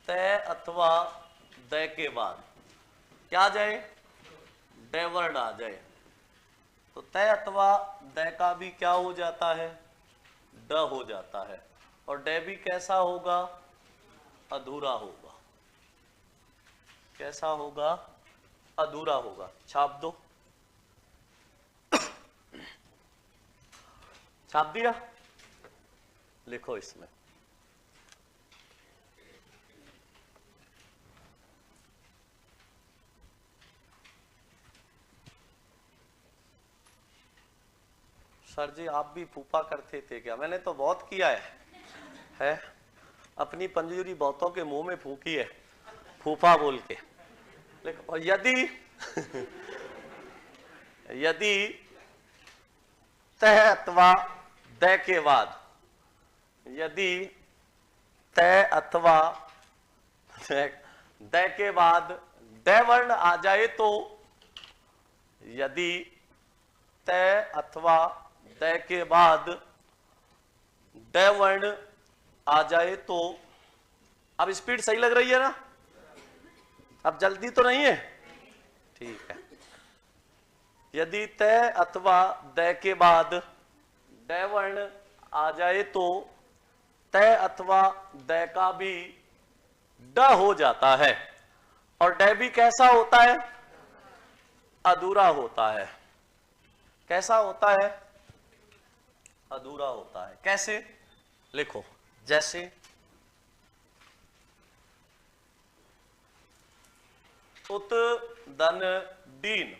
तय अथवा दय के बाद क्या आ जाए? दय वर्ण आ जाए। तो तय अथवा दय का भी क्या हो जाता है? ड हो जाता है। और ड भी कैसा होगा? अधूरा होगा। कैसा होगा? अधूरा होगा। छाप दो। छाप दिया? लिखो इसमें। सर जी आप भी फूफा करते थे क्या? मैंने तो बहुत किया है? अपनी पंजूरी बहुतों के मुंह में फूकी है, फूफा बोल के। लेकिन यदि तय अथवा दय के बाद, यदि तय अथवा दय के बाद दय वर्ण आ जाए तो, यदि तय अथवा दय के बाद दय वर्ण आ जाए तो, अब स्पीड सही लग रही है ना? अब जल्दी तो नहीं है? ठीक है। यदि तय अथवा दय के बाद दय वर्ण आ जाए तो तय अथवा दय का भी ड हो जाता है, और ड भी कैसा होता है? अधूरा होता है। कैसा होता है? अधूरा होता है। कैसे? लिखो। जैसे उत दन दीन,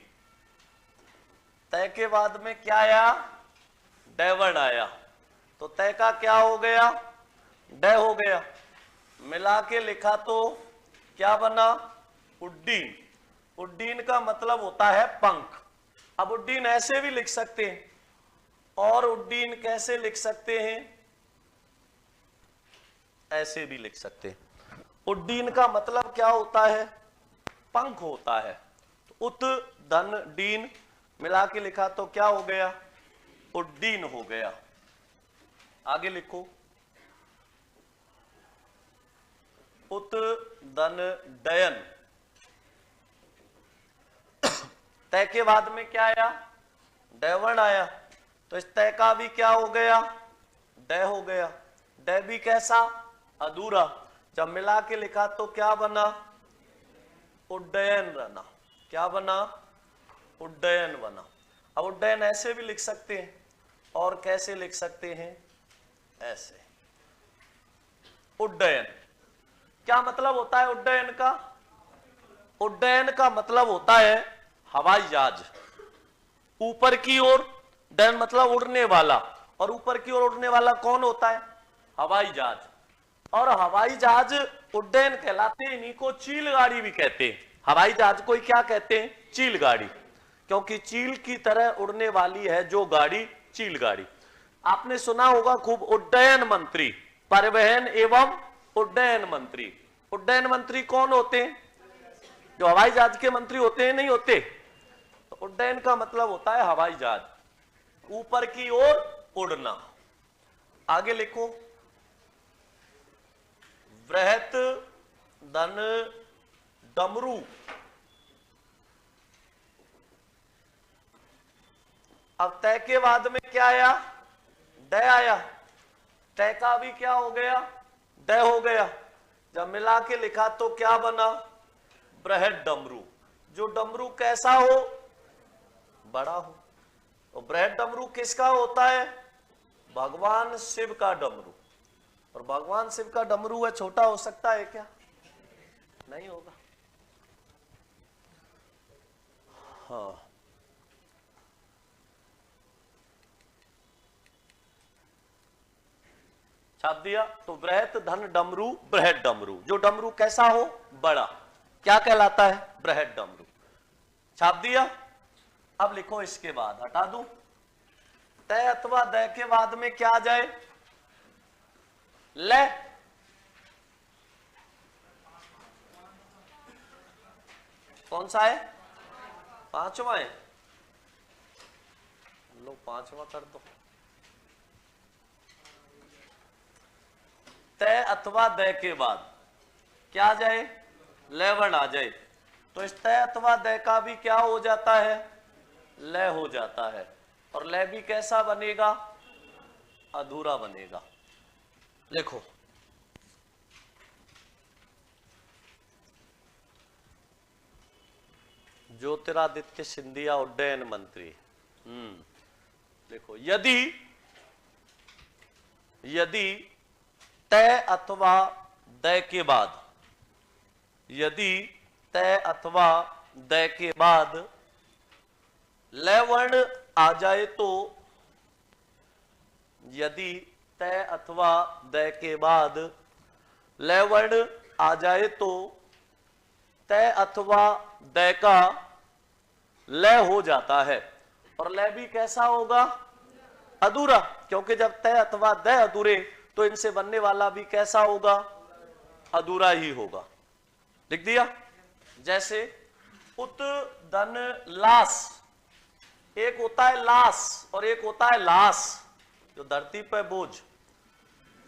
तय के बाद में क्या आया? ड वर्ण आया। तो तय का क्या हो गया? ड हो गया। मिला के लिखा तो क्या बना? उड्डीन। उड्डीन का मतलब होता है पंख। अब उड्डीन ऐसे भी लिख सकते हैं, और उड्डीन कैसे लिख सकते हैं? ऐसे भी लिख सकते हैं। उड्डीन का मतलब क्या होता है? पंख होता है। तो उत धन डीन मिला के लिखा तो क्या हो गया? उड्डीन हो गया। आगे लिखो। उत धन डयन, तय के बाद में क्या आया? ड वर्ण आया। तो इस तय का भी क्या हो गया? ड हो गया। ड भी कैसा? अधूरा। जब मिला के लिखा तो क्या बना? उड्डयन बना। क्या बना? उड्डयन बना। अब उड्डयन ऐसे भी लिख सकते हैं, और कैसे लिख सकते हैं? ऐसे। उड्डयन क्या मतलब होता है? उड्डयन का, उड्डयन का मतलब होता है हवाई जहाज। ऊपर की ओर, डयन मतलब उड़ने वाला, और ऊपर की ओर उड़ने वाला कौन होता है? हवाई जहाज। और हवाई जहाज उड्डयन कहलाते हैं। इन्हीं को चील गाड़ी भी कहते हैं। हवाई जहाज को क्या कहते हैं? चील गाड़ी, क्योंकि चील की तरह उड़ने वाली है जो गाड़ी, चील गाड़ी। आपने सुना होगा खूब, उड्डयन मंत्री, परिवहन एवं उड्डयन मंत्री। उड्डयन मंत्री कौन होते हैं? जो हवाई जहाज के मंत्री होते हैं, नहीं होते? तो उड्डयन का मतलब होता है हवाई जहाज, ऊपर की ओर उड़ना। आगे लिखो। बृहत धन डमरू, अब तय के बाद में क्या आया? ड आया। तय का भी क्या हो गया? ड हो गया। जब मिला के लिखा तो क्या बना? बृहद डमरू। जो डमरू कैसा हो? बड़ा हो। तो बृहद डमरू किसका होता है? भगवान शिव का डमरू। और भगवान शिव का डमरू है, छोटा हो सकता है क्या? नहीं होगा। हाँ, छाप दिया। तो बृहत धन डमरू, बृहद डमरू। जो डमरू कैसा हो? बड़ा, क्या कहलाता है? बृहद डमरू। छाप दिया। अब लिखो इसके बाद, हटा दूं। तय अथवा दय के बाद में क्या आ जाए? ले। कौन सा है? पांचवा है। लो पांचवा कर दो। तय अथवा दय के बाद क्या आ जाए? लवण आ जाए। तो इस तय अथवा दय का भी क्या हो जाता है? लय हो जाता है। और लय भी कैसा बनेगा? अधूरा बनेगा। लिखो, ज्योतिरादित्य सिंधिया उड्डयन मंत्री। देखो, यदि तय अथवा दय के बाद, यदि तय अथवा दय के बाद लय वर्ण आ जाए तो, यदि तय अथवा दय के बाद लय वर्ण आ जाए तो तय अथवा दय का लय हो जाता है। और लय भी कैसा होगा? अधूरा। क्योंकि जब तय अथवा दय अधूरे तो इनसे बनने वाला भी कैसा होगा? अधूरा ही होगा। लिख दिया। जैसे उत धन लाश, एक होता है लाश और एक होता है लाश। जो धरती पर बोझ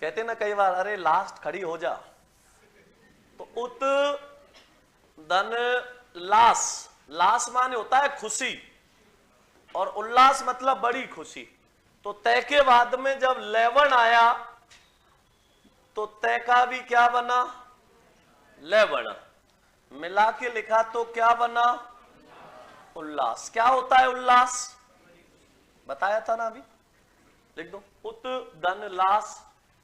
कहते ना कई बार, अरे लाश खड़ी हो जा। तो उत धन लाश, लाश माने होता है खुशी, और उल्लास मतलब बड़ी खुशी। तो तय के बाद में जब लवण आया तो तय का भी क्या बना? लय बना। मिला के लिखा तो क्या बना? उल्लास। क्या होता है उल्लास? बताया था ना अभी। लिख दो, उत धन लाश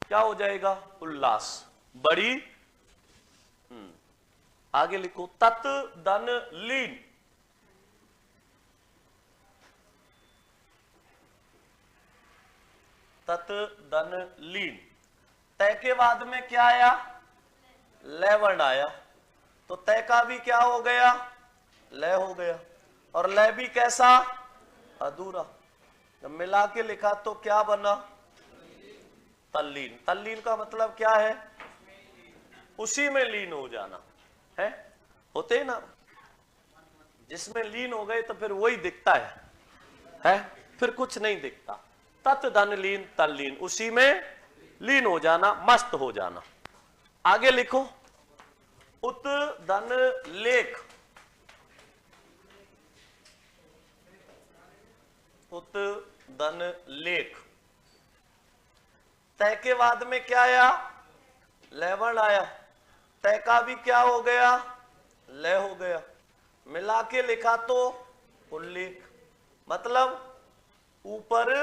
क्या हो जाएगा? उल्लास, बड़ी। आगे लिखो, तत् धन लीन, तत् धन लीन। तय के बाद में क्या आया? लय वर्ण आया। तो तय का भी क्या हो गया? लय हो गया। और लय भी कैसा? अधूरा। जब मिला के लिखा तो क्या बना? तल्लीन। तल्लीन का मतलब क्या है? उसी में लीन हो जाना है। होते ना, जिसमें लीन हो गए तो फिर वही दिखता है? फिर कुछ नहीं दिखता। तत् धन लीन, तल्लीन, उसी में लीन हो जाना, मस्त हो जाना। आगे लिखो, उत धन लेख, उत धन लेख। तय के बाद में क्या आया? लवण आया। तय का भी क्या हो गया? लय हो गया। मिला के लिखा तो उल्लेख, मतलब ऊपर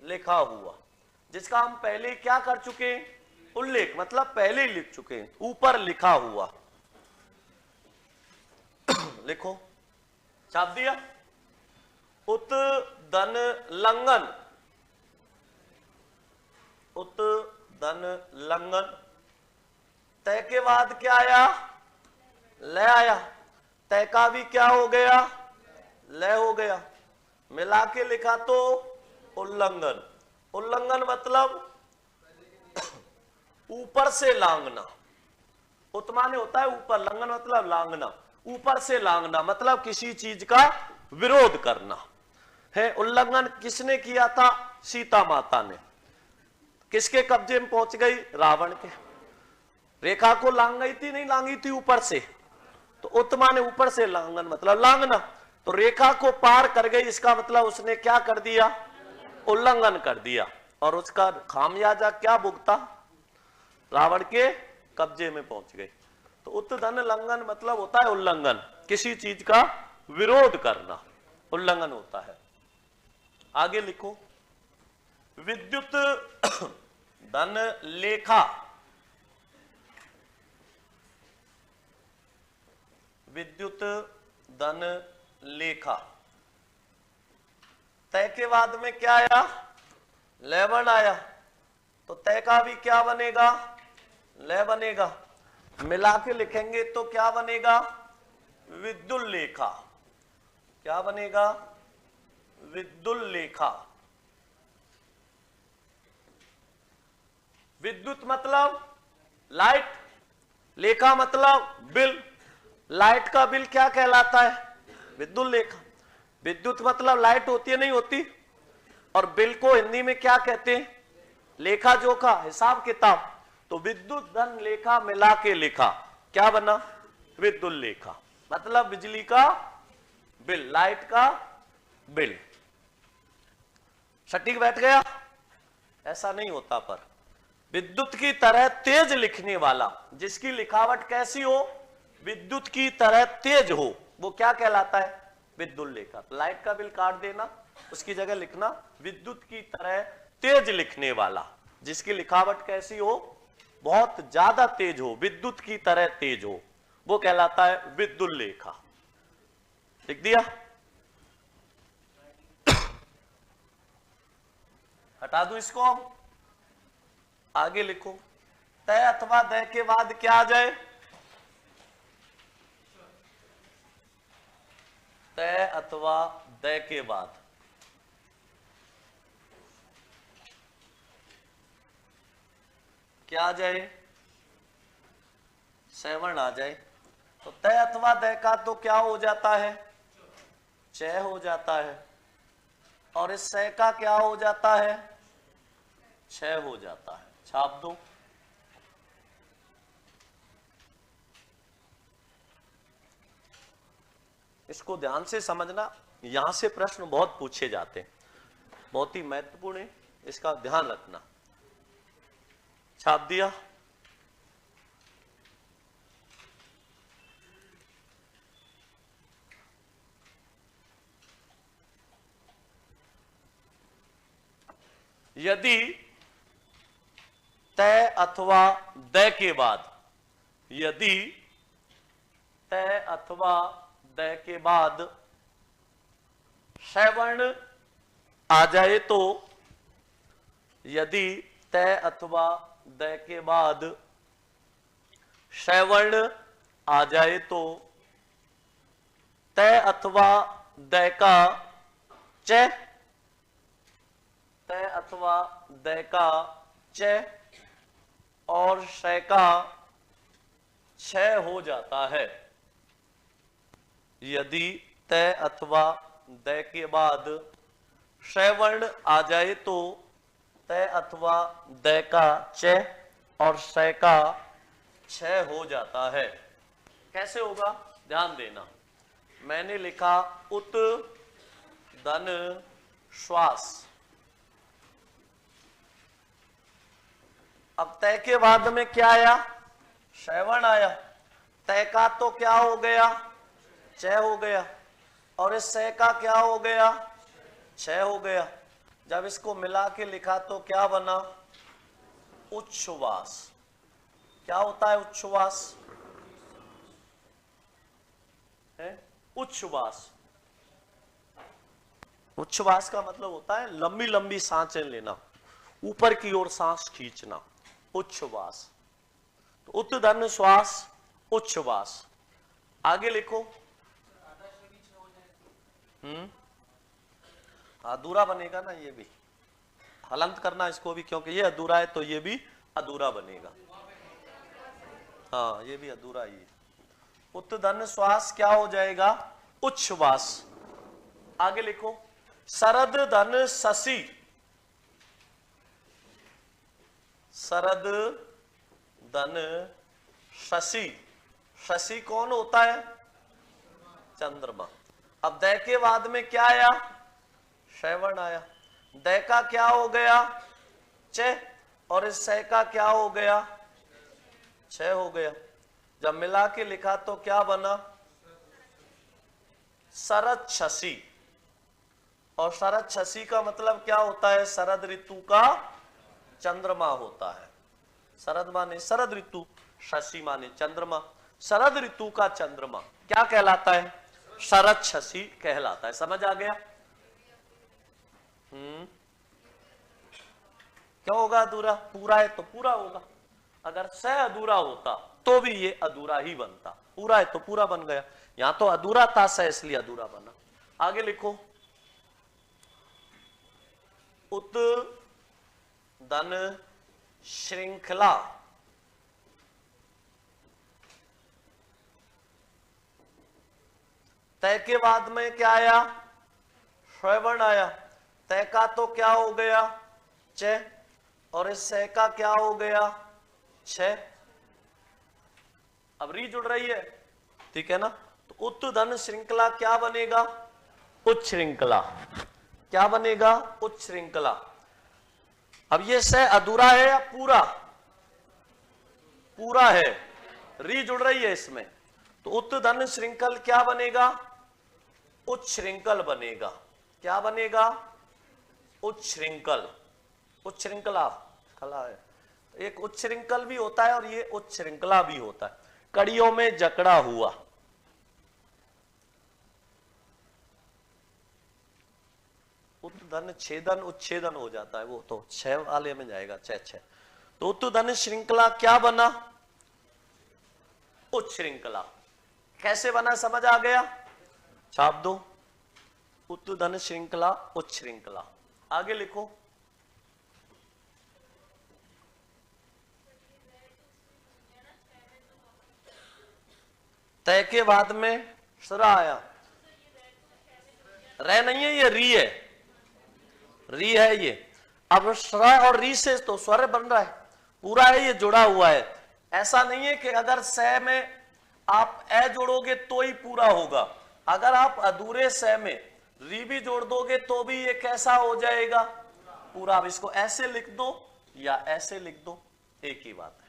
लिखा हुआ, जिसका हम पहले क्या कर चुके हैं? उल्लेख, मतलब पहले ही लिख चुके हैं, ऊपर लिखा हुआ। लिखो, छाप दिया। उत धन लंघन, उत धन लंघन। तय के बाद क्या आया? लय आया। तय का भी क्या हो गया? लय हो गया। मिला के लिखा तो उल्लंघन। उल्लंघन मतलब ऊपर से लांघना। उत्माने होता है ऊपर, लंघन मतलब लांघना। ऊपर से लांघना मतलब किसी चीज का विरोध करना है। उल्लंघन किसने किया था? सीता माता ने। किसके कब्जे में पहुंच गई? रावण के। रेखा को लांघ गई थी, नहीं लांघी थी ऊपर से? तो उत्मा ने ऊपर से लांघन मतलब लांघना। तो रेखा को पार कर गई, इसका मतलब उसने क्या कर दिया? उल्लंघन कर दिया। और उसका खामियाजा क्या भुगता? रावण के कब्जे में पहुंच गए। तो उत्तधन लंघन मतलब होता है उल्लंघन, किसी चीज का विरोध करना उल्लंघन होता है। आगे लिखो, विद्युत धन लेखा, विद्युत धन लेखा, तय के बाद में क्या आया, लेवन आया, तो तय का भी क्या बनेगा, ले बनेगा, मिला के लिखेंगे तो क्या बनेगा, विद्युत लेखा, क्या बनेगा, विद्युत लेखा। विद्युत मतलब लाइट, लेखा मतलब बिल, लाइट का बिल क्या कहलाता है, विद्युत लेखा। विद्युत मतलब लाइट होती है नहीं होती, और बिल को हिंदी में क्या कहते हैं, लेखा जोखा, हिसाब किताब। तो विद्युत धन लेखा मिला के लिखा क्या बना, विद्युत लेखा, मतलब बिजली का बिल, लाइट का बिल। सटीक बैठ गया, ऐसा नहीं होता। पर विद्युत की तरह तेज लिखने वाला, जिसकी लिखावट कैसी हो, विद्युत की तरह तेज हो, वो क्या कहलाता है, विद्युत लेखा। तो लाइट का बिल काट देना, उसकी जगह लिखना विद्युत की तरह तेज लिखने वाला, जिसकी लिखावट कैसी हो, बहुत ज्यादा तेज हो, विद्युत की तरह तेज हो, वो कहलाता है विद्युत लेखा। लिख दिया, हटा दूं इसको। आगे लिखो, तय अथवा दय के बाद क्या आ जाए, तय अथवा दय के बाद क्या आ जाए, सेवन आ जाए। तो तय अथवा दय का तो क्या हो जाता है, चय हो जाता है, और इस सय का क्या हो जाता है, छह हो जाता है। छाप दो, इसको ध्यान से समझना, यहां से प्रश्न बहुत पूछे जाते हैं, बहुत ही महत्वपूर्ण है, इसका ध्यान रखना। छाप दिया, यदि तय अथवा दय के बाद, यदि तय अथवा दय के बाद सवर्ण आ जाए तो, यदि तय अथवा दय के बाद सवर्ण आ जाए तो तय अथवा दय का च, तय अथवा दय का च और शय का छह हो जाता है। यदि तय अथवा दय के बाद सवर्ण आ जाए तो तय अथवा दय का च और शय का छह हो जाता है। कैसे होगा, ध्यान देना। मैंने लिखा उत धन श्वास, अब तय के बाद में क्या आया, सवर्ण आया, तय का तो क्या हो गया, छह हो गया, और इस सय का क्या हो गया, छह हो गया। जब इसको मिला के लिखा तो क्या बना, उच्छ्वास। क्या होता है उच्छ्वास, है उच्छ्वास। उच्छ्वास का मतलब होता है लंबी लंबी सांसें लेना, ऊपर की ओर सांस खींचना, उच्छ्वास। तो उत्तधन श्वास, उच्छ्वास। आगे लिखो, अधूरा बनेगा ना ये भी, हलंत करना इसको भी, क्योंकि ये अधूरा है तो ये भी अधूरा बनेगा। हाँ ये भी अधूरा ही है। उत्तधन श्वास क्या हो जाएगा, उच्छ्वास। आगे लिखो, शरद धन शशि, शरद धन शशि। शशि कौन होता है, चंद्रमा। अब दय के बाद में क्या आया, सवर्ण आया, दय का क्या हो गया, च, और इस सय का क्या हो गया, 6 हो गया। जब मिला के लिखा तो क्या बना? शरद शशि। और शरद शशि का मतलब क्या होता है? शरद ऋतु का चंद्रमा होता है। शरद माने शरद ऋतु, शशि माने चंद्रमा। शरद ऋतु का चंद्रमा क्या कहलाता है? शरद शशि कहलाता है। समझ आ गया? क्या होगा अधूरा? पूरा है तो पूरा होगा। अगर स अधूरा होता तो भी ये अधूरा ही बनता। पूरा है तो पूरा बन गया। यहां तो अधूरा था स, इसलिए अधूरा बना। आगे लिखो, उत्दन श्रृंखला। तय के बाद में क्या आया? श्रवण आया। तय का तो क्या हो गया? च। और इस से का क्या हो गया? छ। अब री जुड़ रही है, ठीक है ना? तो उत्दन श्रृंखला क्या बनेगा? उच्च श्रृंखला। क्या बनेगा? उच्च श्रृंखला। अब ये से अधूरा है या पूरा? पूरा है। री जुड़ रही है इसमें, तो उत्दन श्रृंखल क्या बनेगा? उच्च श्रृंखल बनेगा। क्या बनेगा? उच्च श्रृंखल। उच्च श्रृंखला खला है। एक उच्च श्रृंखल भी होता है और ये उच्च श्रृंखला भी होता है। कड़ियों में जकड़ा हुआ। उत्दन छेदन उच्छेदन हो जाता है, वो तो 6 वाले में जाएगा। 6 तो उत्दन श्रृंखला क्या बना? उच्च श्रृंखला। कैसे बना समझ आ गया? छाप दो, उत्दन श्रृंखला उच्च श्रृंखला। आगे लिखो, तय के बाद में सुरा आया। रे नहीं है, ये री है। री है ये। अब स्वर और री से तो स्वर बन रहा है, पूरा है, ये जुड़ा हुआ है। ऐसा नहीं है कि अगर स में आप ए जोड़ोगे तो ही पूरा होगा। अगर आप अधूरे स में री भी जोड़ दोगे तो भी ये कैसा हो जाएगा? पूरा। अब इसको ऐसे लिख दो या ऐसे लिख दो, एक ही बात है।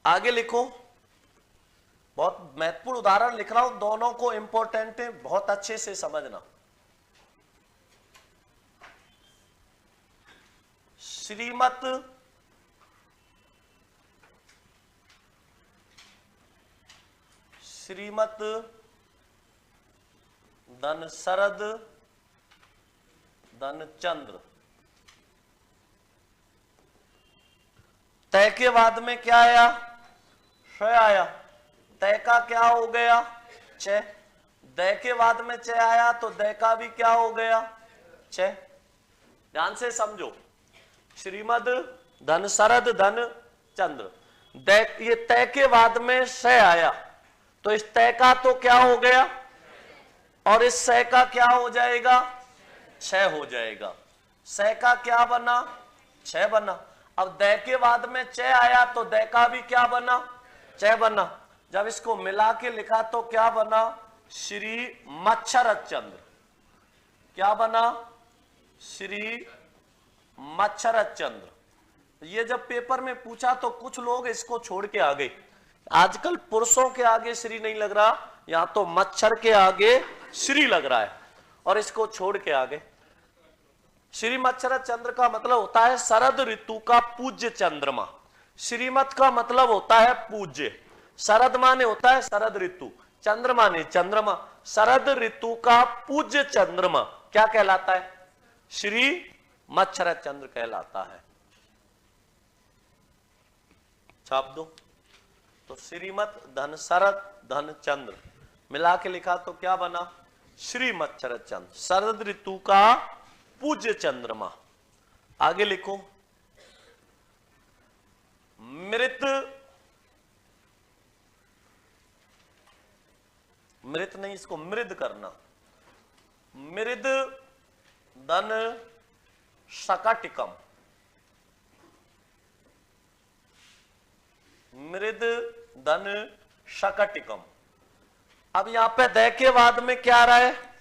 आगे लिखो, बहुत महत्वपूर्ण उदाहरण लिख रहा हूं, दोनों को इंपॉर्टेंट है, बहुत अच्छे से समझना। श्रीमत धन शरद धन चंद्र। तय के बाद में क्या आया? श आया। तय का क्या हो गया? छ। दय के बाद में च आया तो दय का भी क्या हो गया? छ। ध्यान से समझो, श्रीमद धन शरद धन चंद्र। ये तय के बाद में स आया तो इस तय का तो क्या हो गया? और इस स का क्या हो जाएगा? छ हो जाएगा। स का क्या बना? छ बना। अब दय के बाद में च आया तो दय का भी क्या बना? छ बना। जब इसको मिला के लिखा तो क्या बना? श्री मच्छरद चंद्र। क्या बना? श्री मच्छरद चंद्र। ये जब पेपर में पूछा तो कुछ लोग इसको छोड़ के आ गए। आजकल पुरुषों के आगे श्री नहीं लग रहा, यहां तो मच्छर के आगे श्री लग रहा है और इसको छोड़ के आ गए। श्री मच्छरद चंद्र का मतलब होता है शरद ऋतु का पूज्य चंद्रमा। श्रीमत का मतलब होता है पूज्य। शरद माने होता है शरद ऋतु, चंद्र माने चंद्रमा। शरद ऋतु का पूज्य चंद्रमा क्या कहलाता है? श्री मच्छरद चंद्र कहलाता है। छाप दो। तो श्रीमत धन शरद धन चंद्र मिला के लिखा तो क्या बना? श्री मच्छरद चंद्र, शरद ऋतु का पूज्य चंद्रमा। आगे लिखो, मृत मृत नहीं, इसको मृद करना। मृद धन शकटिकम। मृद धन शकटिकम। अब यहां पे दय के बाद में क्या आ रहा है?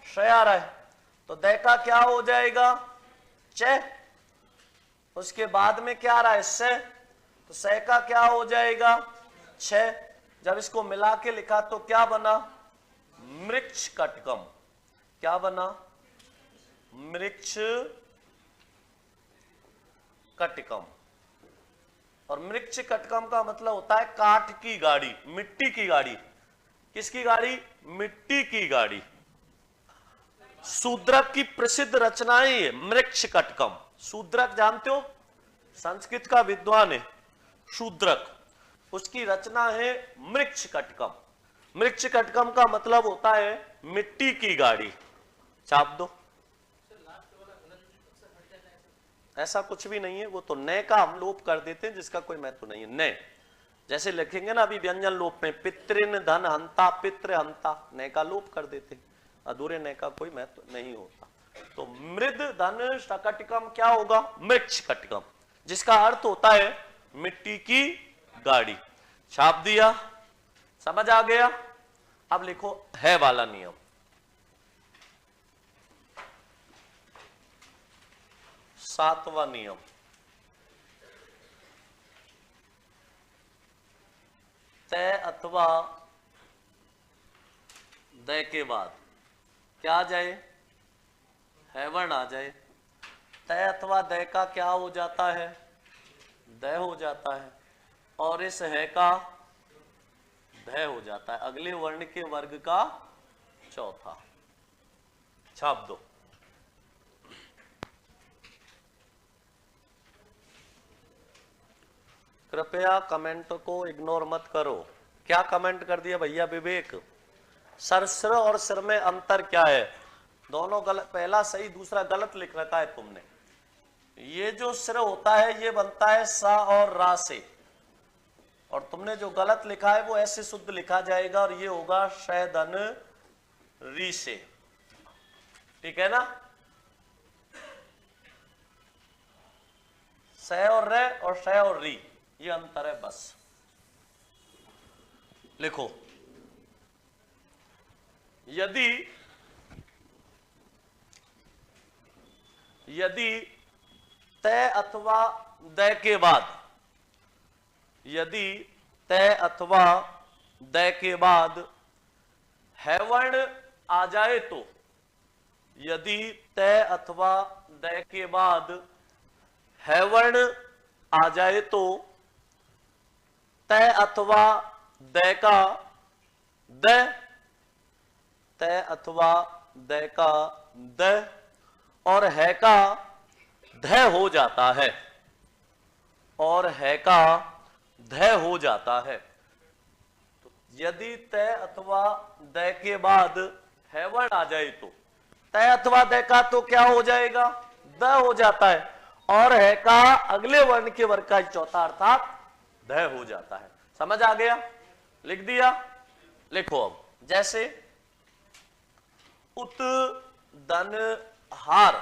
श आ रहा है तो दय का क्या हो जाएगा? च। उसके बाद में क्या आ रहा है से, तो से का क्या हो जाएगा 6। जब इसको मिला के लिखा तो क्या बना मृक्ष कटकम। क्या बना मृक्ष कटकम। और मृक्ष कटकम का मतलब होता है काठ की गाड़ी, मिट्टी की गाड़ी। किसकी गाड़ी मिट्टी की गाड़ी। शूद्रक की प्रसिद्ध रचनाएं है मृक्ष कटकम। शूद्रक जानते हो संस्कृत का विद्वान है शूद्रक, उसकी रचना है मृक्ष कटकम। मृक्ष कटकम का मतलब होता है मिट्टी की गाड़ी। छाप दो। ऐसा कुछ भी नहीं है, वो तो नए का हम लोप कर देते हैं जिसका कोई महत्व नहीं है। नए जैसे लिखेंगे ना अभी व्यंजन लोप में पितृन धन हंता पितृ हंता, नए का लोप कर देते, अधूरे नए का कोई महत्व नहीं होता। तो मृद धन शकटकम क्या होगा मृक्ष कटकम, जिसका अर्थ होता है मिट्टी की गाड़ी। छाप दिया, समझ आ गया। अब लिखो है वाला नियम। सातवां नियम, तय अथवा दय के बाद क्या आ जाए हैवर्ण आ जाए। तय अथवा दय का क्या हो जाता है दय हो जाता है, और इस है का दय हो जाता है, अगले वर्ण के वर्ग का चौथा। छाप दो। कृपया कमेंट को इग्नोर मत करो। क्या कमेंट कर दिया भैया विवेक? सर और सिर में अंतर क्या है? दोनों गलत, पहला सही दूसरा गलत लिख रखा है तुमने। ये जो सिर होता है ये बनता है सा और रा से, और तुमने जो गलत लिखा है वो ऐसे शुद्ध लिखा जाएगा, और ये होगा शय धन री से। ठीक है ना? स और रे और शय और री ये अंतर है बस। लिखो यदि तय अथवा दय के बाद, यदि तय अथवा दय के बाद हैवर्ण आ जाए तो, यदि तय अथवा दय के बाद हैवर्ण आ जाए तो तय अथवा दय का दय, तय अथवा दय का दय और है का धय हो जाता है, और है का धय हो जाता है। तो यदि तय अथवा दय के बाद हैवर्ण आ जाए तो तय अथवा दय का तो क्या हो जाएगा द हो जाता है, और है का अगले वर्ण के वर्ग का चौथा अर्थात धय हो जाता है। समझ आ गया? लिख दिया? लिखो अब जैसे उत दन हार,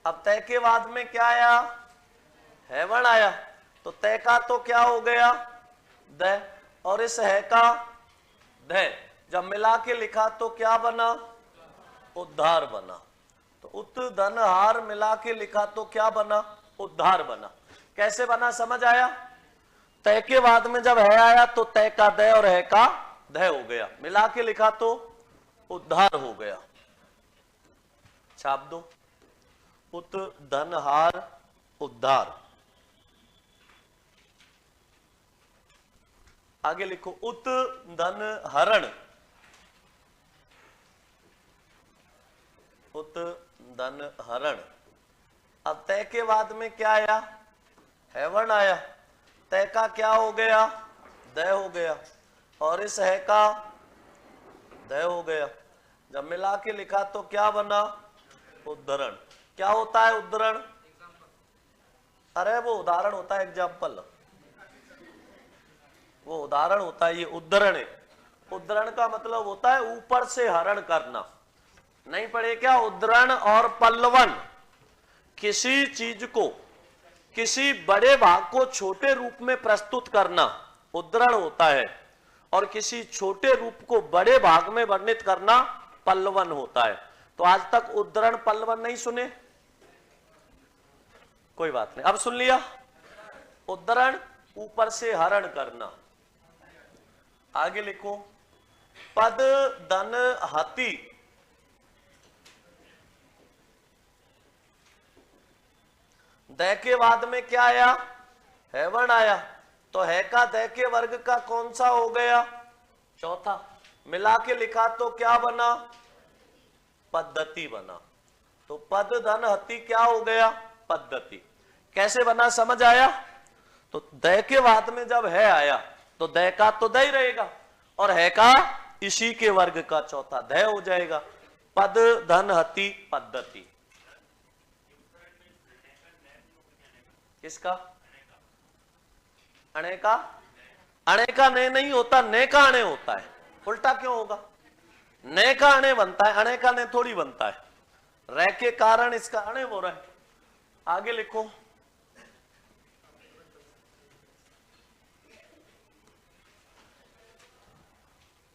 अब तय के बाद में क्या आया हैवर्ण आया, तो तय का तो क्या हो गया दय, और इस है का धय जब मिला के लिखा तो क्या बना उद्धार बना। तो उत धन हार मिला के लिखा तो क्या बना उद्धार बना। कैसे बना समझ आया? तय के बाद में जब है आया तो तय का दय और है का धय हो गया, मिला के लिखा तो उद्धार हो गया। छाप दो। उत धन हार उद्धार। आगे लिखो उत धन हरण, उत धन हरण। अब तय के बाद में क्या आया हैवर्ण आया, तय का क्या हो गया दय हो गया, और इस है का दय हो गया। जब मिला के लिखा तो क्या बना उद्धरण। क्या होता है उद्धरण? अरे वो उदाहरण होता है, एग्जाम्पल, वो उदाहरण होता है, ये उद्धरण है। उद्धरण का मतलब होता है ऊपर से हरण करना। नहीं पढ़े क्या? उद्धरण और पल्लवन, किसी चीज को, किसी बड़े भाग को छोटे रूप में प्रस्तुत करना उद्धरण होता है, और किसी छोटे रूप को बड़े भाग में वर्णित करना पल्लवन होता है। तो आज तक उद्धरण पल्लवन नहीं सुने, कोई बात नहीं, अब सुन लिया। उद्धरण ऊपर से हरण करना। आगे लिखो, पद धन हति दै के बाद में क्या आया? हैवण आया। तो है का दै के वर्ग का कौन सा हो गया? चौथा। मिला के लिखा तो क्या बना? पद्धति बना। तो पद धन हति क्या हो गया? पद्धति। कैसे बना समझ आया? तो दै के बाद में जब है आया तो दै का तो दै रहेगा और है का इसी के वर्ग का चौथा दै हो जाएगा। पद धन हति पद्धति। किसका? अणे का? अणे का ने नहीं होता, ने का अणे होता है। उल्टा क्यों होगा? ने का अणे बनता है, अणे का ने थोड़ी बनता है। रह के कारण इसका अणे हो रहा है। आगे लिखो,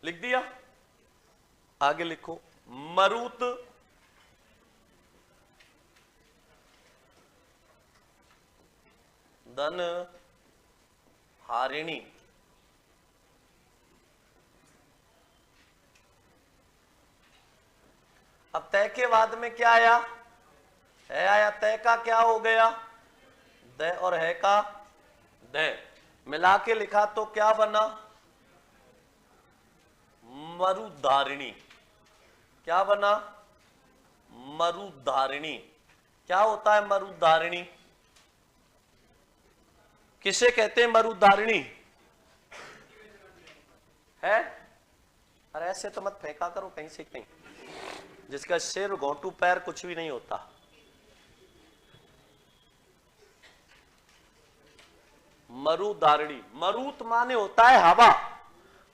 लिख दिया? आगे लिखो, मरुत धन हारिणी। अब तय के बाद में क्या आया? है आया। तय का क्या हो गया? दै और है का दै। मिला के लिखा तो क्या बना? मरुधारिणी। क्या बना? मरुधारिणी। क्या होता है मरुधारिणी? किसे कहते हैं मरुधारिणी? है? अरे ऐसे तो मत फेंका करो कहीं से कहीं, जिसका सिर घोंटू पैर कुछ भी नहीं होता। मरुधारिणी। मरुत माने होता है हवा,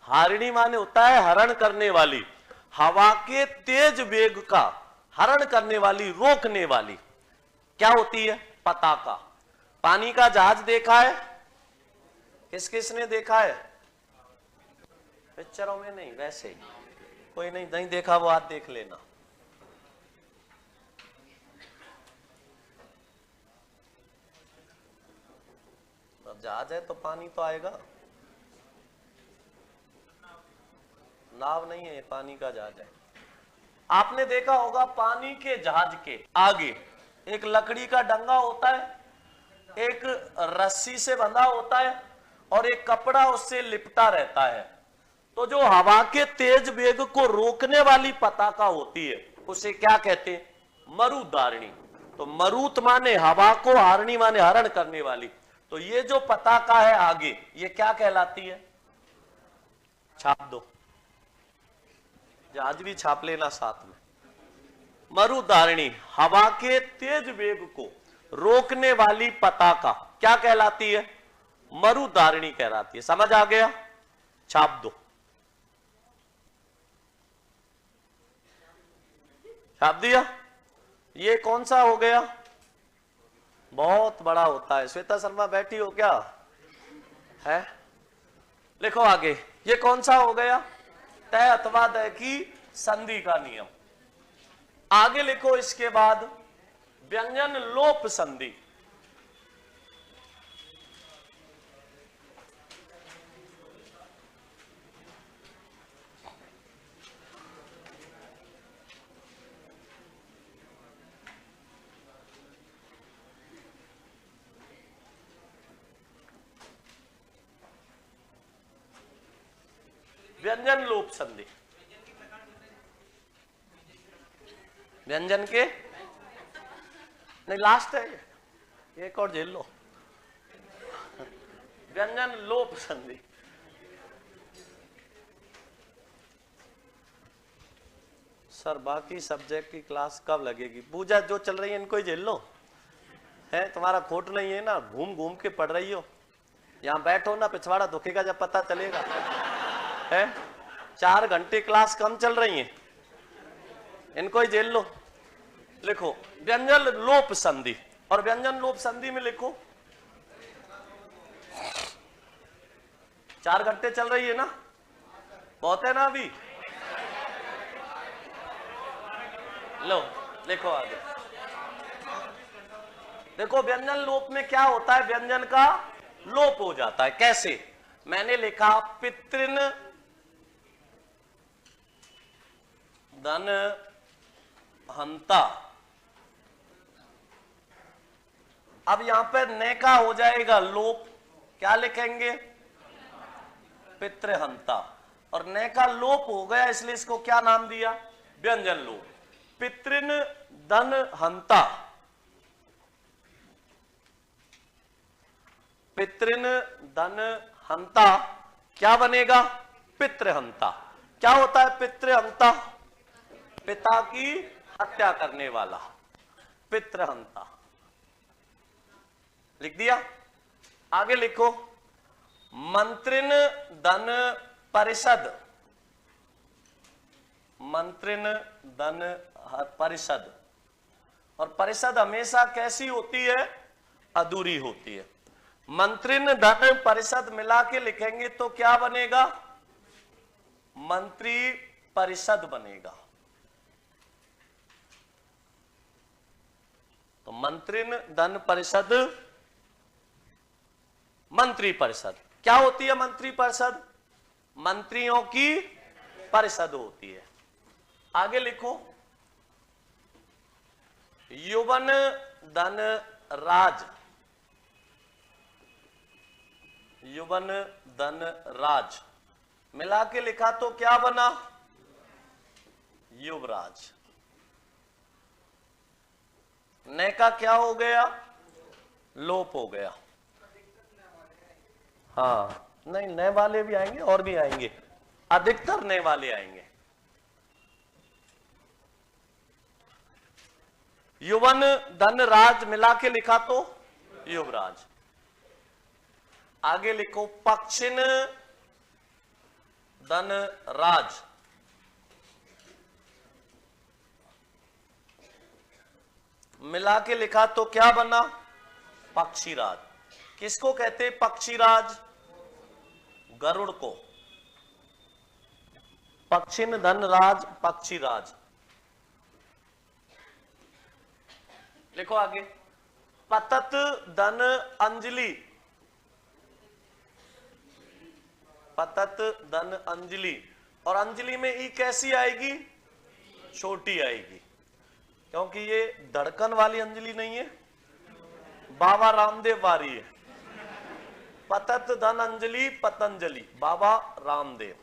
हारिणी माने होता है हरण करने वाली। हवा के तेज वेग का हरण करने वाली, रोकने वाली क्या होती है? पताका। पानी का जहाज देखा है? किस किस ने देखा है? पिक्चरों में नहीं, वैसे ही। कोई नहीं देखा वो आज देख लेना। अब जहाज है तो पानी तो आएगा। नाव नहीं है, पानी का जहाज है। आपने देखा होगा पानी के जहाज के आगे एक लकड़ी का डंगा होता है, एक रस्सी से बंधा होता है और एक कपड़ा उससे लिपटा रहता है। तो जो हवा के तेज वेग को रोकने वाली पताका होती है उसे क्या कहते हैं? मरुधारिणी। तो मरुत माने हवा को, हारिणी माने हरण करने वाली। तो ये जो पताका है आगे, ये क्या कहलाती है? छाप दो, जहाज भी छाप लेना साथ में। मरुधारिणी, हवा के तेज वेग को रोकने वाली पताका क्या कहलाती है? मरुधारिणी कहलाती है। समझ आ गया? छाप दो, छाप दिया। ये कौन सा हो गया? बहुत बड़ा होता है। श्वेता शर्मा बैठी हो क्या? है? लिखो आगे, ये कौन सा हो गया? तय अथवा दय की संधि का नियम। आगे लिखो इसके बाद व्यंजन लोप संधि। व्यंजन लोप संधि। व्यंजन के नहीं, लास्ट है ये, एक और झेल लो। व्यंजन लोप संधि। सर बाकी सब्जेक्ट की क्लास कब लगेगी? पूजा जो चल रही है इनको ही झेल लो। है तुम्हारा खोट नहीं है ना, घूम घूम के पढ़ रही हो। यहां बैठो ना, पिछवाड़ा दुखेगा जब पता चलेगा। है 4 घंटे क्लास कम चल रही है, इनको ही झेल लो। लिखो व्यंजन लोप संधि। और व्यंजन लोप संधि में लिखो 4 घंटे चल रही है ना, बहुत है ना अभी। लो लिखो आगे। देखो व्यंजन लोप में क्या होता है, व्यंजन का लोप हो जाता है। कैसे? मैंने लिखा पितृन धन हंता, अब यहां पर ने का हो जाएगा लोप, क्या लिखेंगे? पितृहंता, और ने का लोप हो गया इसलिए इसको क्या नाम दिया? व्यंजन लोप। पितृन धन हंता, पितृन धन हंता क्या बनेगा? पितृहंता। क्या होता है पितृहंता? पिता की हत्या करने वाला, पितृहंता। लिख दिया? आगे लिखो मंत्रिन धन परिषद, मंत्रिन धन परिषद, और परिषद हमेशा कैसी होती है? अधूरी होती है। मंत्रिन धन परिषद मिला के लिखेंगे तो क्या बनेगा? मंत्री परिषद बनेगा। तो मंत्रिन धन परिषद, मंत्री परिषद। क्या होती है मंत्री परिषद? मंत्रियों की परिषद होती है। आगे लिखो युवन धन राज, युवन धन राज मिला के लिखा तो क्या बना? युवराज। ने का क्या हो गया? लोप हो गया। हाँ नहीं, नए वाले भी आएंगे और भी आएंगे, अधिकतर नए वाले आएंगे। युवन धन राज मिला के लिखा तो युवराज। आगे लिखो पक्षिन धन राज, मिला के लिखा तो क्या बना? पक्षीराज। किसको कहते पक्षीराज? गरुड़ को। पक्षिन धन राज पक्षीराज। लिखो आगे पतत धन अंजलि, पतत धन अंजलि, और अंजलि में ई कैसी आएगी? छोटी आएगी, क्योंकि ये धड़कन वाली अंजलि नहीं है, बाबा रामदेव वाली है। पतत धन अंजलि पतंजलि, बाबा रामदेव।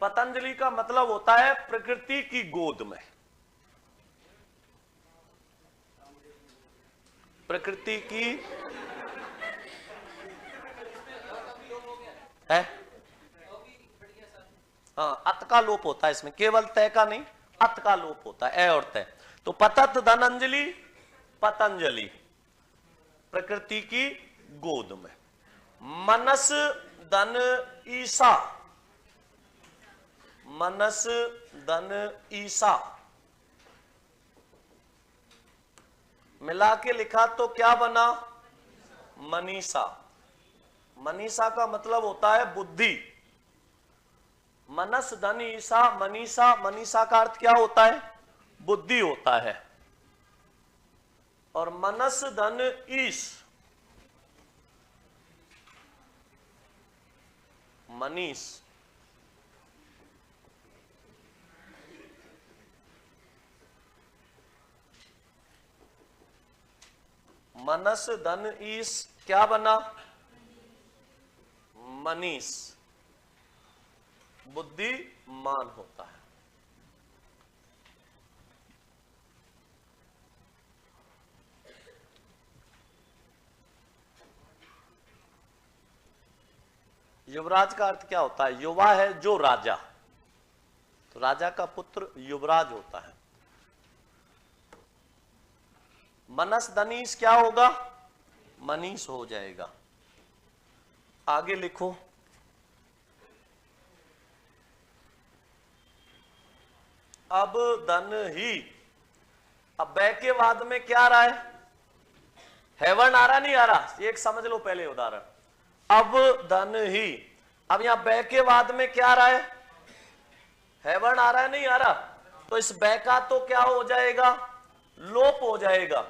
पतंजलि का मतलब होता है प्रकृति की गोद में, प्रकृति की है। हाँ अत का लोप होता है इसमें, केवल तय का नहीं, अत का लोप होता है, ए और तय। तो पतत धन अंजलि पतंजलि, प्रकृति की गोद में। मनस धन ईसा, मनस धन ईसा मिला के लिखा तो क्या बना? मनीषा। मनीषा का मतलब होता है बुद्धि। मनस धन ईसा मनीषा, मनीषा का अर्थ क्या होता है? बुद्धि होता है। और मनस धन ईश, मनीष। मनस धन ईश क्या बना? मनीष, बुद्धिमान होता है। युवराज का अर्थ क्या होता है? युवा है जो राजा, तो राजा का पुत्र युवराज होता है। मनस धनीश क्या होगा? मनीष हो जाएगा। आगे लिखो अब धन ही, अब बै के बाद में क्या आ रहा है? हेवन आ रहा नहीं आ रहा? एक समझ लो पहले उदाहरण। अब धन ही, अब यहां बै के बाद में क्या आ रहा है? हेवन आ रहा है नहीं आ रहा? तो इस बै का तो क्या हो जाएगा, लोप हो जाएगा,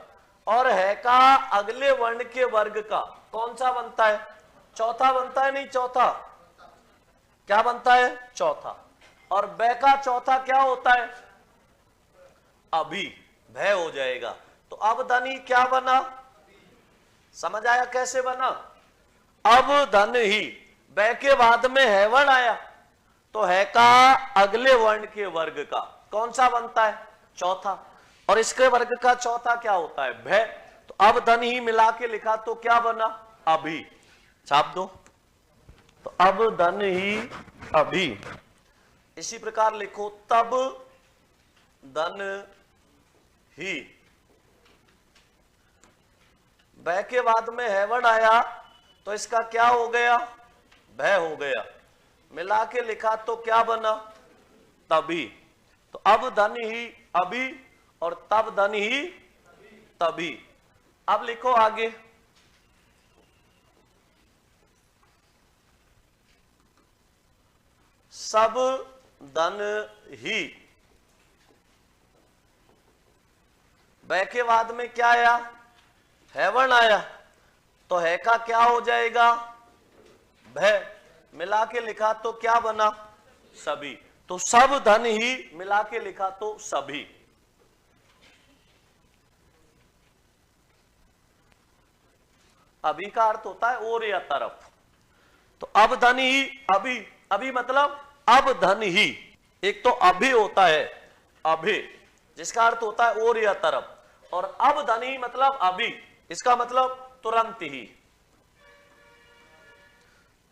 और है का अगले वर्ण के वर्ग का कौन सा बनता है, चौथा बनता है, नहीं चौथा क्या बनता है, चौथा। और बै का चौथा क्या होता है, अभी, भय हो जाएगा। तो अब धनी क्या बना, समझ आया कैसे बना, अब धन ही, बै के बाद में है वर्ण आया, तो है का अगले वर्ण के वर्ग का कौन सा बनता है, चौथा, और इसके वर्ग का चौथा क्या होता है, भय। तो अब धन ही मिला के लिखा तो क्या बना, अभी, छाप दो। तो अब धन ही अभी, इसी प्रकार लिखो तब धन ही, बै के बाद में है वर्ण आया तो इसका क्या हो गया, भय हो गया, मिला के लिखा तो क्या बना, तभी। तो अब धन ही अभी और तब धन ही तभी। अब लिखो आगे, सब धन ही, बै के बाद में क्या आया, है वर्ण आया, तो है का क्या हो जाएगा, भय, मिला के लिखा तो क्या बना, सभी। तो सब धन ही मिला के लिखा तो सभी। अभी का अर्थ होता है और या तरफ। तो अब धन ही अभी, अभी मतलब अब धन ही, एक तो अभी होता है अभी जिसका अर्थ होता है और या तरफ, और अब धन ही मतलब अभी, इसका मतलब तुरंत ही।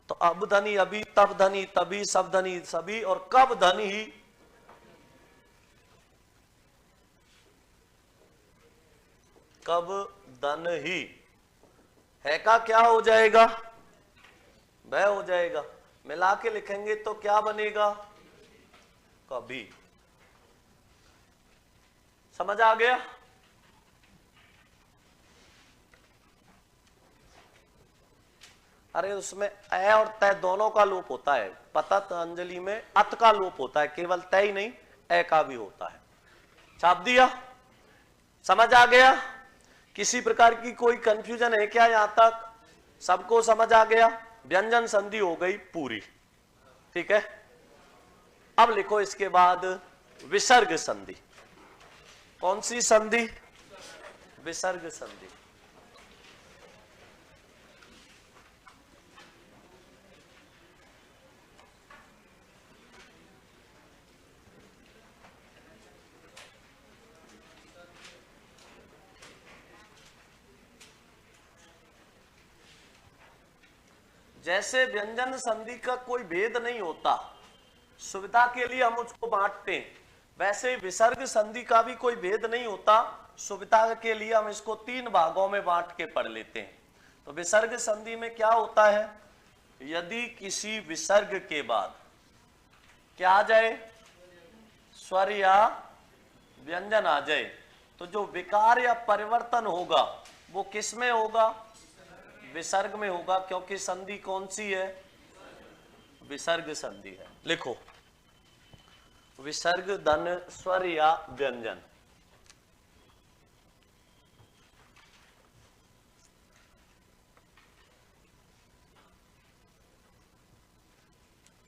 तो अब धनी अभी, तब धनी तभी, सब धनी सभी, और कब धनी ही, कब धन ही, है का क्या हो जाएगा, वह हो जाएगा, मिला के लिखेंगे तो क्या बनेगा, कभी। समझ आ गया। अरे उसमें ए और तय दोनों का लोप होता है, पतंजलि में अत का लोप होता है, केवल तय ही नहीं ए का भी होता है। छाप दिया, समझ आ गया। किसी प्रकार की कोई कंफ्यूजन है क्या, यहां तक सबको समझ आ गया। व्यंजन संधि हो गई पूरी, ठीक है। अब लिखो इसके बाद विसर्ग संधि। कौन सी संधि, विसर्ग संधि। जैसे व्यंजन संधि का कोई भेद नहीं होता, सुविधा के लिए हम उसको बांटते हैं, वैसे विसर्ग संधि का भी कोई भेद नहीं होता, सुविधा के लिए हम इसको 3 भागों में बांट के पढ़ लेते हैं। तो विसर्ग संधि में क्या होता है, यदि किसी विसर्ग के बाद क्या आ जाए, स्वर या व्यंजन आ जाए, तो जो विकार या परिवर्तन होगा वो किस में होगा, विसर्ग में होगा, क्योंकि संधि कौन सी है, विसर्ग संधि है। लिखो विसर्ग धन स्वर या व्यंजन।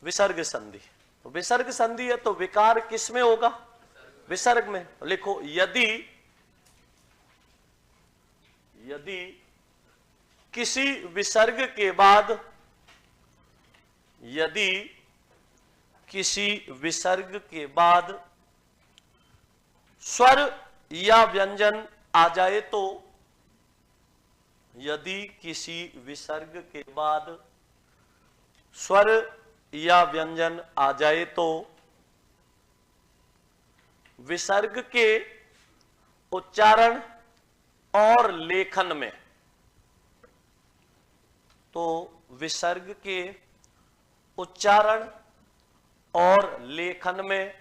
विसर्ग संधि, तो विसर्ग संधि है तो विकार किस में होगा, विसर्ग में। लिखो यदि किसी विसर्ग के बाद, यदि किसी विसर्ग के बाद स्वर या व्यंजन आ जाए तो, यदि किसी विसर्ग के बाद स्वर या व्यंजन आ जाए तो विसर्ग के उच्चारण और लेखन में, तो विसर्ग के उच्चारण और लेखन में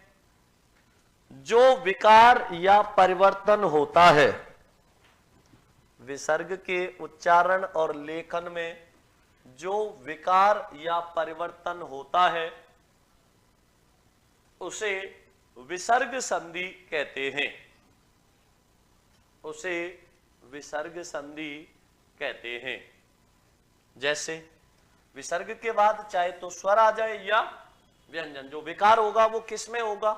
जो विकार या परिवर्तन होता है, विसर्ग के उच्चारण और लेखन में जो विकार या परिवर्तन होता है, उसे विसर्ग संधि कहते हैं, उसे विसर्ग संधि कहते हैं। जैसे विसर्ग के बाद चाहे तो स्वर आ जाए या व्यंजन, जो विकार होगा वो किस में होगा?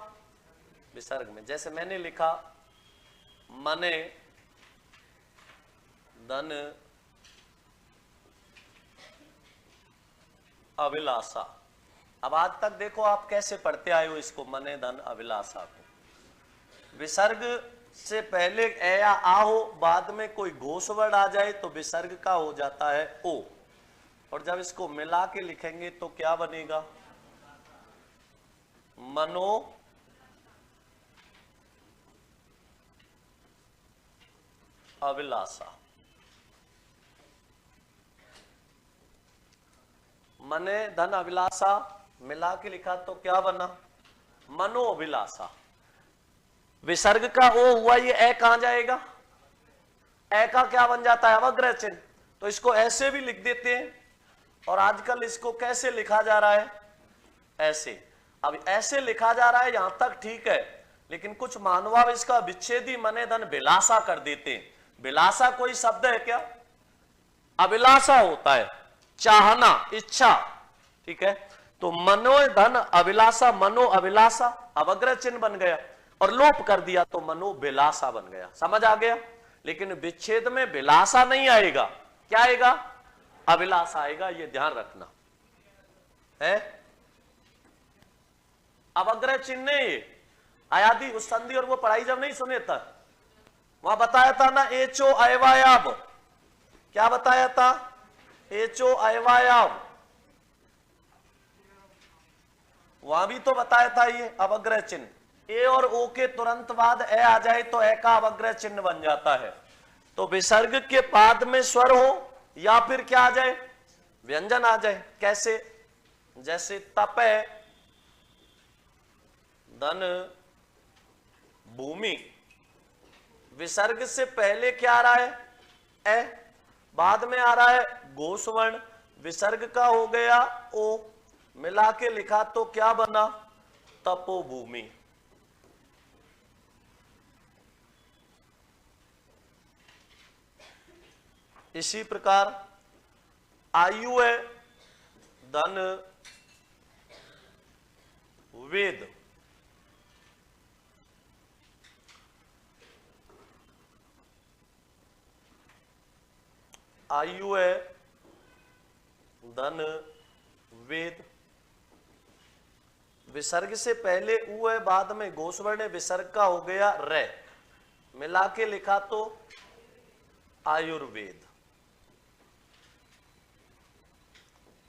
विसर्ग में। जैसे मैंने लिखा मने धन अभिलाषा। अब आज तक देखो आप कैसे पढ़ते आए हो इसको, मने धन अभिलाषा को। विसर्ग से पहले ए या आ हो, बाद में कोई घोष वर्ड आ जाए तो विसर्ग का हो जाता है ओ, और जब इसको मिला के लिखेंगे तो क्या बनेगा? मनो अभिलाषा। मने धन अभिलाषा मिला के लिखा तो क्या बना? मनो अभिलाषा। विसर्ग का ओ हुआ, ये ए कहां जाएगा? ए का क्या बन जाता है? अवग्रह चिन्ह। तो इसको ऐसे भी लिख देते हैं, और आजकल इसको कैसे लिखा जा रहा है? ऐसे। अब ऐसे लिखा जा रहा है, यहां तक ठीक है, लेकिन कुछ मानव इसका विच्छेदी मने धन विलासा कर देते हैं। विलासा कोई शब्द है क्या? अभिलाषा होता है, चाहना, इच्छा, ठीक है। तो मनो धन अभिलाषा, मनो अभिलाषा अवग्रह चिन्ह बन गया, और लोप कर दिया तो मनो विलासा बन गया। समझ आ गया? लेकिन विच्छेद में विलासा नहीं आएगा, क्या आएगा? अभिलाषा आएगा, ये ध्यान रखना है। अवग्रह चिन्ह ये आयादी उस संधि और वो पढ़ाई जब नहीं सुने था, वहां बताया था ना एचो अयवायाब। क्या बताया था? एचो अयवायाब। वहां भी तो बताया था ये अवग्रह चिन्ह। ए और ओ के तुरंत बाद ए आ जाए तो ए का अवग्रह चिन्ह बन जाता है। तो विसर्ग के बाद में स्वर हो या फिर क्या आ जाए? व्यंजन आ जाए। कैसे? जैसे तपे धन भूमि, विसर्ग से पहले क्या आ रहा है? ए, बाद में आ रहा है घोष वर्ण, विसर्ग का हो गया ओ, मिला के लिखा तो क्या बना? तपोभूमि। इसी प्रकार आयु है धन वेद, आयु है धन वेद। विसर्ग से पहले उ है, बाद में घोष वर्ण, विसर्ग का हो गया रे, मिला के लिखा तो आयुर्वेद।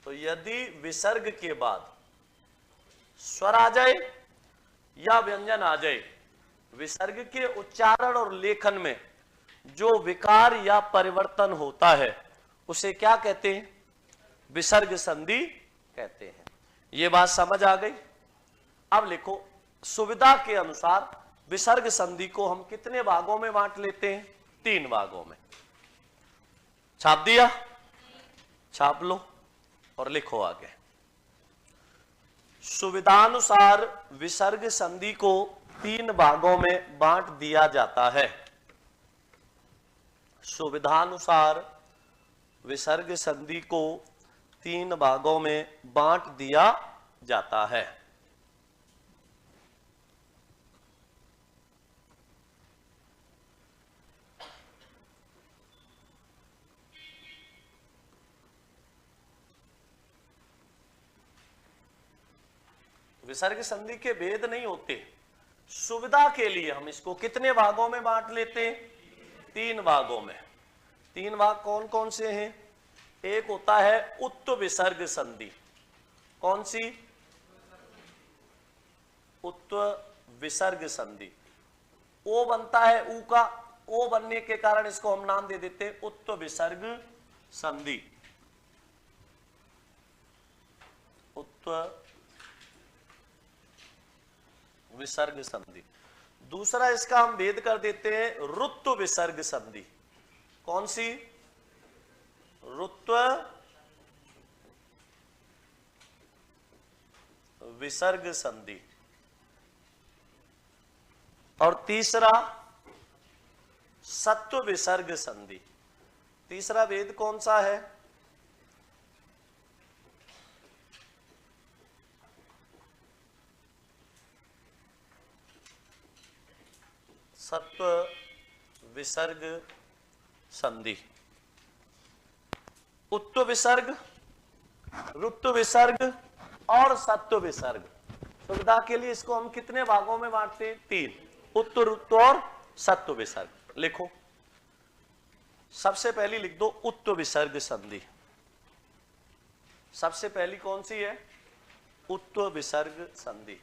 तो यदि विसर्ग के बाद स्वर आ जाए या व्यंजन आ जाए, विसर्ग के उच्चारण और लेखन में जो विकार या परिवर्तन होता है उसे क्या कहते हैं? विसर्ग संधि कहते हैं। यह बात समझ आ गई? अब लिखो, सुविधा के अनुसार विसर्ग संधि को हम कितने भागों में बांट लेते हैं? 3 भागों में। छाप दिया? छाप लो और लिखो आगे। सुविधानुसार विसर्ग संधि को 3 भागों में बांट दिया जाता है। सुविधानुसार विसर्ग संधि को 3 भागों में बांट दिया जाता है। विसर्ग संधि के भेद नहीं होते, सुविधा के लिए हम इसको कितने भागों में बांट लेते हैं? 3 भागों में। 3 भाग कौन कौन से हैं? एक होता है उत्त विसर्ग संधि। कौन सी? उत्त विसर्ग संधि। ओ बनता है ऊ का, ओ बनने के कारण इसको हम नाम दे देते हैं उत्त विसर्ग संधि। उत्त विसर्ग संधि। दूसरा इसका हम भेद कर देते हैं रुत्व विसर्ग संधि। कौन सी? रुत्व विसर्ग संधि। और तीसरा सत्व विसर्ग संधि। तीसरा भेद कौन सा है? सत्व विसर्ग संधि। उत्व विसर्ग, रुत्व विसर्ग और सत्व विसर्ग। सुविधा के लिए इसको हम कितने भागों में बांटते हैं? 3, उत्व, रुत्व और सत्व विसर्ग। लिखो, सबसे पहली लिख दो उत्व विसर्ग संधि। सबसे पहली कौन सी है? उत्व विसर्ग संधि।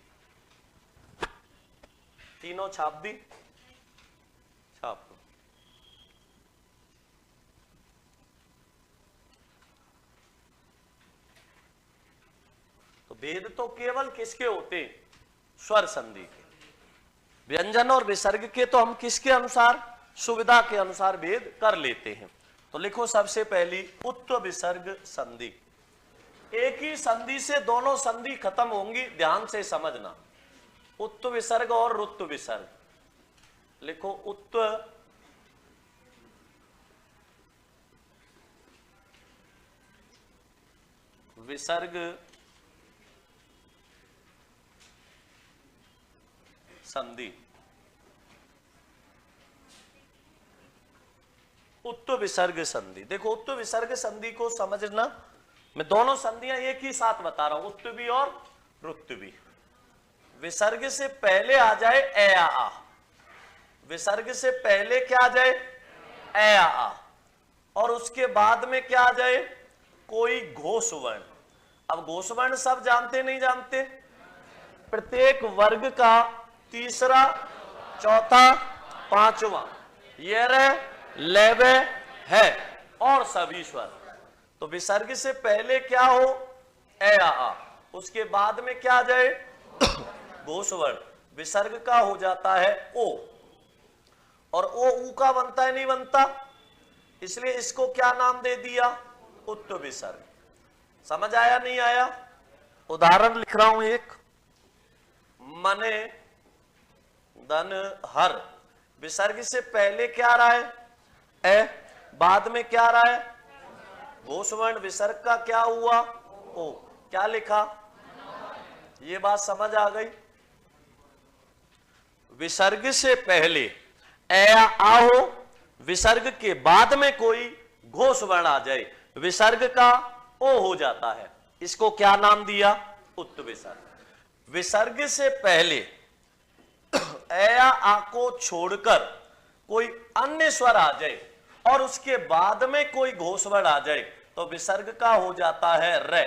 तीनों छाप दी? छाप। तो भेद तो केवल किसके होते? स्वर संधि के। व्यंजन और विसर्ग के तो हम किसके अनुसार? सुविधा के अनुसार भेद कर लेते हैं। तो लिखो सबसे पहली उत्व विसर्ग संधि। एक ही संधि से दोनों संधि खत्म होंगी, ध्यान से समझना। उत्व विसर्ग और रुत्व विसर्ग। लिखो उत्व विसर्ग संधि। उत्व विसर्ग संधि। देखो उत्व विसर्ग संधि को समझना, मैं दोनों संधियां एक ही साथ बता रहा हूं, उत्व भी और रुत्व भी। विसर्ग से पहले आ जाए ए या आ। विसर्ग से पहले क्या आ जाए? ए या आ। और उसके बाद में क्या आ जाए? कोई घोष वर्ण। अब घोष वर्ण सब जानते नहीं जानते? प्रत्येक वर्ग का तीसरा, चौथा, पांचवा, ये रहे, लेवे है और सभी स्वर। तो विसर्ग से पहले क्या हो? ए या आ। उसके बाद में क्या आ जाए? घोष वर्ण। विसर्ग का हो जाता है ओ। और ओ ऊ का बनता है नहीं बनता? इसलिए इसको क्या नाम दे दिया? उत्व विसर्ग। समझ आया नहीं आया? उदाहरण लिख रहा हूं एक। मने धन हर। विसर्ग से पहले क्या आ रहा है? ए। बाद में क्या आ रहा है? घोष वर्ण। विसर्ग का क्या हुआ? ओ। क्या लिखा? ये बात समझ आ गई? विसर्ग से पहले ए या आ हो, विसर्ग के बाद में कोई घोष वर्ण आ जाए, विसर्ग का ओ हो जाता है। इसको क्या नाम दिया? उत्व विसर्ग। विसर्ग से पहले ए या आ को छोड़कर कोई अन्य स्वर आ जाए और उसके बाद में कोई घोष वर्ण आ जाए तो विसर्ग का हो जाता है रे।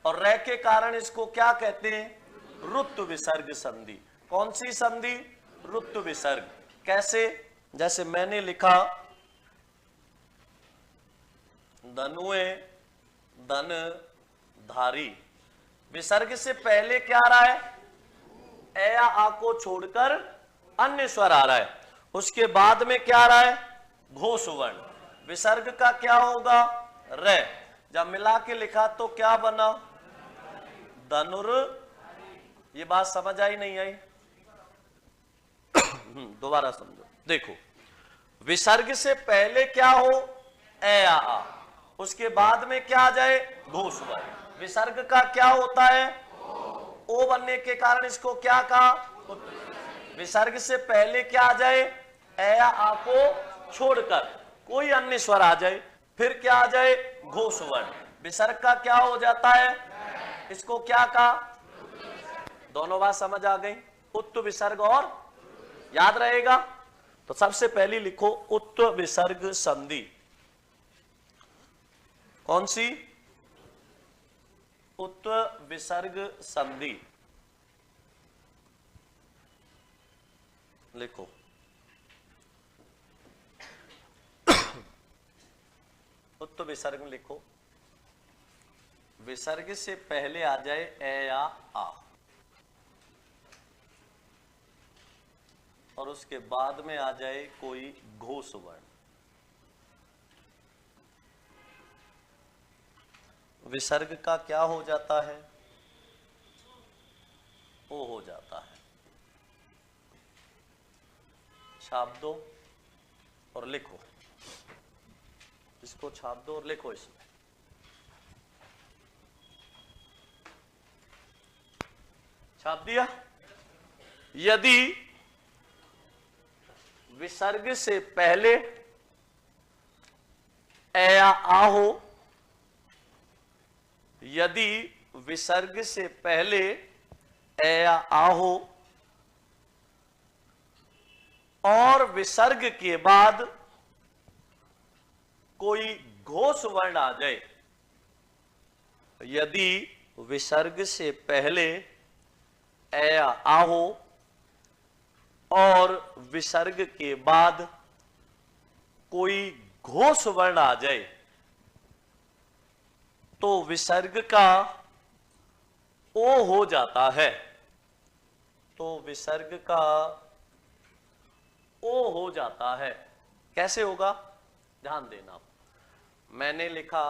और रे के कारण इसको क्या कहते हैं? रुत्व विसर्ग संधि। कौन सी संधि? रुत्व विसर्ग। कैसे? जैसे मैंने लिखा धनुए धन धारी। विसर्ग से पहले क्या आ रहा है? ए या आ को छोड़कर अन्य स्वर आ रहा है। उसके बाद में क्या आ रहा है? घोष वर्ण। विसर्ग का क्या होगा? रे। जब मिला के लिखा तो क्या बना? धनुर। ये बात समझ आई नहीं आई? दोबारा समझो। देखो, विसर्ग से पहले क्या हो? ए या आ। उसके बाद में क्या आ जाए? घोष वर्ण। विसर्ग का क्या होता है? ओ बनने के कारण इसको क्या कहा? विसर्ग से पहले क्या आ जाए? ए या आ को छोड़कर कोई अन्य स्वर आ जाए, फिर क्या आ जाए? घोष वर्ण। विसर्ग का क्या हो जाता है? इसको क्या कहा? दोनों बात समझ आ गई? उत्व विसर्ग और याद रहेगा? तो सबसे पहली लिखो उत्व विसर्ग संधि। कौन सी? उत्व विसर्ग संधि। लिखो उत्व विसर्ग में लिखो, विसर्ग से पहले आ जाए ए या आ और उसके बाद में आ जाए कोई घोष वर्ण। विसर्ग का क्या हो जाता है? ओ हो जाता है। छाप दो और लिखो, इसको छाप दो और लिखो इसमें। छाप दिया। यदि विसर्ग से पहले ए या आ हो, यदि विसर्ग से पहले ए या आ हो और विसर्ग के बाद कोई घोष वर्ण आ जाए, यदि विसर्ग से पहले ए या आ हो और विसर्ग के बाद कोई घोष वर्ण आ जाए, तो विसर्ग का ओ हो जाता है। तो विसर्ग का ओ हो जाता है। कैसे होगा, ध्यान देना। मैंने लिखा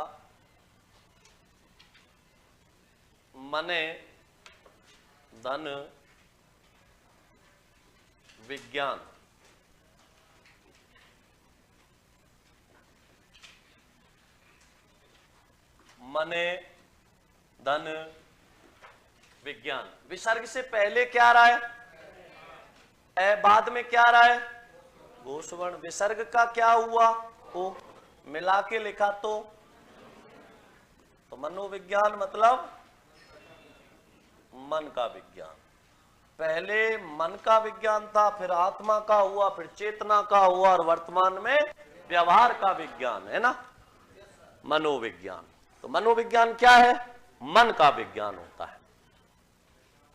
मने धन विज्ञान, मने धन विज्ञान। विसर्ग से पहले क्या आ रहा है, ए, बाद में क्या आ रहा है, घोष वर्ण। विसर्ग का क्या हुआ, ओ, मिला के लिखा तो मनोविज्ञान मतलब मन का विज्ञान। पहले मन का विज्ञान था, फिर आत्मा का हुआ, फिर चेतना का हुआ, और वर्तमान में व्यवहार का विज्ञान है ना, मनोविज्ञान। तो मनोविज्ञान क्या है, मन का विज्ञान होता है।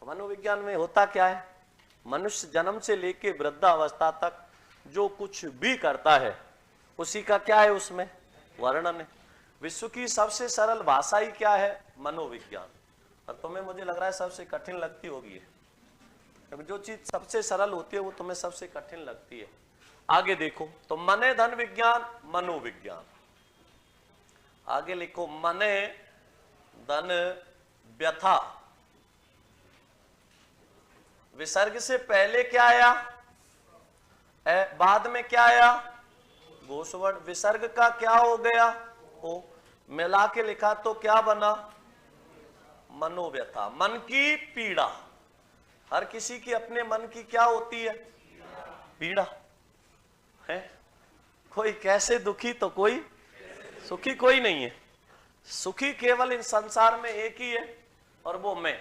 तो मनोविज्ञान में होता क्या है, मनुष्य जन्म से लेके वृद्धावस्था तक जो कुछ भी करता है उसी का क्या है, उसमें वर्णन है। विश्व की सबसे सरल भाषा ही क्या है, मनोविज्ञान। और तुम्हें मुझे लग रहा है सबसे कठिन लगती होगी, क्योंकि जो चीज सबसे सरल होती है वो तुम्हें सबसे कठिन लगती है। आगे देखो, तो मने धन विज्ञान, मनोविज्ञान। आगे लिखो मने धन व्यथा। विसर्ग से पहले क्या आया, ए, बाद में क्या आया, घोष वर्ण। विसर्ग का क्या हो गया, ओ, मिला के लिखा तो क्या बना, मनोव्यथा, मन की पीड़ा। हर किसी की अपने मन की क्या होती है, पीड़ा है। कोई कैसे दुखी तो कोई सुखी कोई नहीं है। सुखी केवल इस संसार में एक ही है, और वो मैं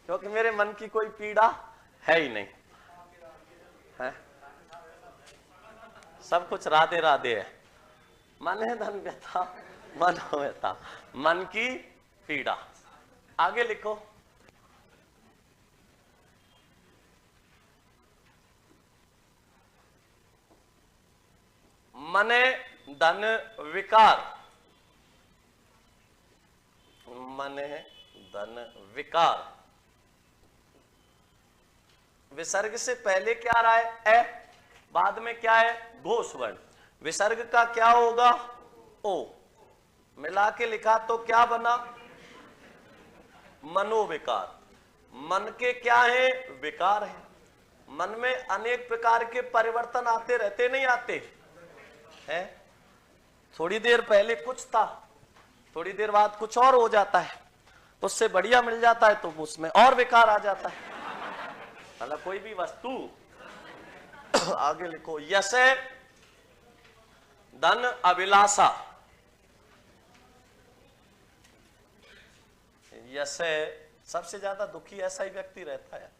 क्योंकि मेरे मन की कोई पीड़ा है ही नहीं है, सब कुछ राधे राधे है। मन है धन व्यथा, मन व्यथा, मन की पीड़ा। आगे लिखो, मने धन विकार, मने धन विकार। विसर्ग से पहले क्या आ रहा है, ए, बाद में क्या है, घोष वर्ण। विसर्ग का क्या होगा, ओ, मिला के लिखा तो क्या बना, मनोविकार। मन के क्या है, विकार है। मन में अनेक प्रकार के परिवर्तन आते रहते, नहीं आते हैं। थोड़ी देर पहले कुछ था, थोड़ी देर बाद कुछ और हो जाता है, तो उससे बढ़िया मिल जाता है तो उसमें और विकार आ जाता है, मतलब कोई भी वस्तु। आगे लिखो, यश धन अभिलाषा। यश, सबसे ज्यादा दुखी ऐसा ही व्यक्ति रहता है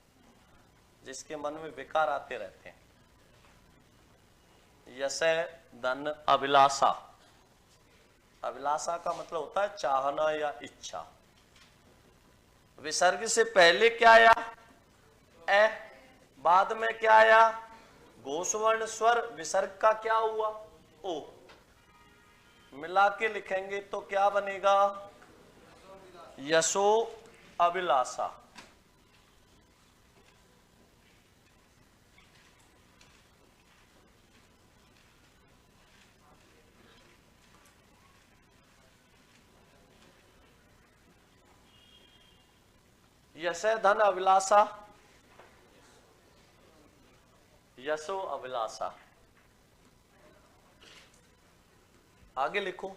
जिसके मन में विकार आते रहते हैं। यश धन अभिलाषा। अभिलाषा का मतलब होता है चाहना या इच्छा। विसर्ग से पहले क्या आया, ए, बाद में क्या आया, घोष वर्ण स्वर। विसर्ग का क्या हुआ, ओ, मिला के लिखेंगे तो क्या बनेगा, यशो अभिलाषा। यश धन अभिलाषा। यशो अभिलाषा। आगे लिखो,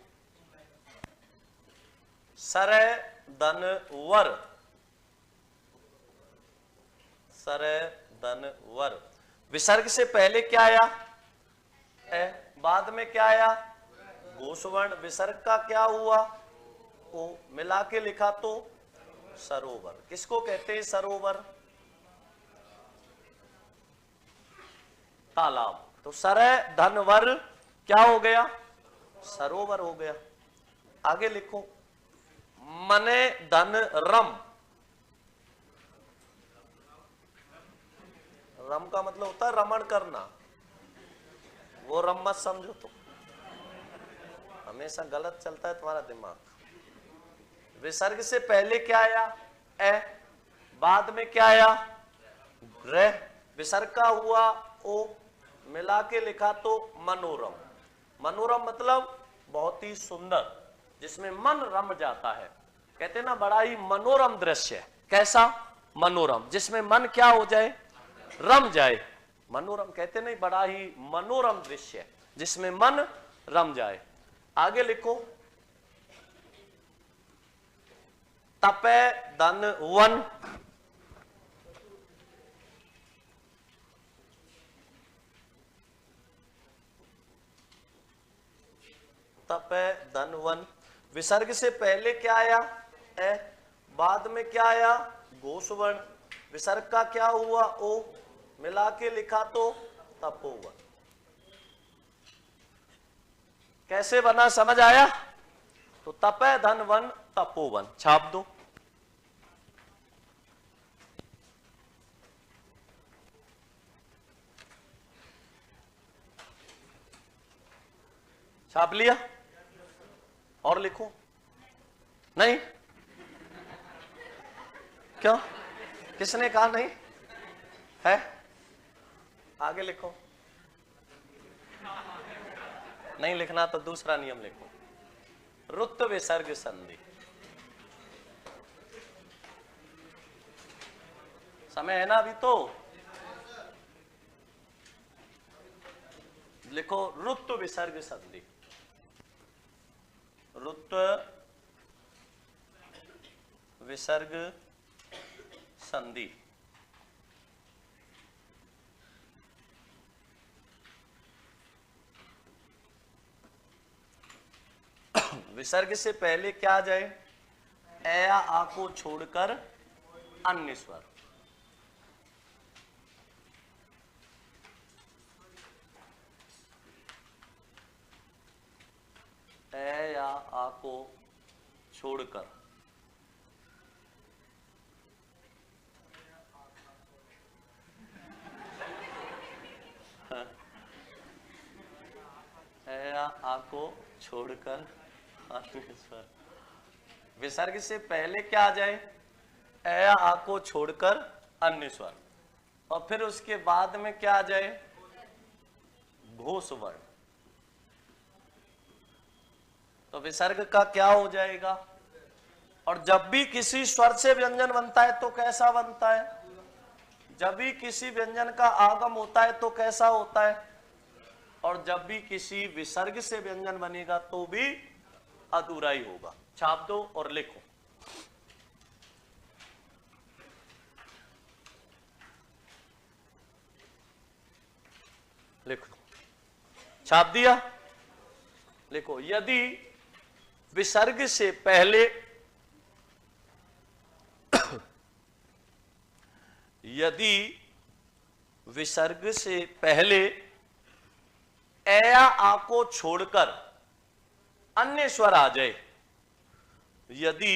सरय धन वर। सरय धन वर। विसर्ग से पहले क्या आया? ए। बाद में क्या आया? गोसवर्ण। विसर्ग का क्या हुआ? ओ। मिला के लिखा तो सरोवर। किसको कहते हैं सरोवर? तालाब। तो सरय धन वर क्या हो गया? सरोवर हो गया। आगे लिखो, मने धन रम। रम का मतलब होता है रमण करना, वो रम मत समझो, तो हमेशा गलत चलता है तुम्हारा दिमाग। विसर्ग से पहले क्या आया? ए। बाद में क्या आया? रे। विसर्ग का हुआ ओ। मिला के लिखा तो मनोरम। मनोरम मतलब बहुत ही सुंदर, जिसमें मन रम जाता है। कहते ना बड़ा ही मनोरम दृश्य। कैसा? मनोरम, जिसमें मन क्या हो जाए? रम जाए। मनोरम कहते नहीं, बड़ा ही मनोरम दृश्य जिसमें मन रम जाए। आगे लिखो, तपे धन वन। तपे धन वन। विसर्ग से पहले क्या आया? ए। बाद में क्या आया? गोसवर्ण। विसर्ग का क्या हुआ? ओ। मिला के लिखा तो तपोवन। कैसे बना समझ आया? तो तपे धन वन तपोवन छाप दो। छाप लिया? और लिखो? नहीं? क्यों? किसने कहा नहीं है? आगे लिखो। नहीं लिखना तो दूसरा नियम लिखो, रुत्व विसर्ग संधि। समय है ना अभी तो? लिखो रुत्व विसर्ग संधि। रुत्व विसर्ग संधि। विसर्ग से पहले क्या आ जाए? ए या आ को छोड़कर अन्य स्वर। ए या आ को छोड़कर। ए या आ को छोड़कर अन्य स्वर। विसर्ग से पहले क्या आ जाए? ए या आ को छोड़कर अन्य स्वर। और फिर उसके बाद में क्या आ जाए? घोष वर्ण। तो विसर्ग का क्या हो जाएगा? और जब भी किसी स्वर से व्यंजन बनता है तो कैसा बनता है? जब भी किसी व्यंजन का आगम होता है तो कैसा होता है? और जब भी किसी विसर्ग से व्यंजन बनेगा तो भी अधूरा ही होगा। छाप दो और लिखो। लिखो। छाप दिया? लिखो, यदि विसर्ग से पहले यदि विसर्ग से पहले ए या आ को छोड़कर अन्य स्वर आ जाए। यदि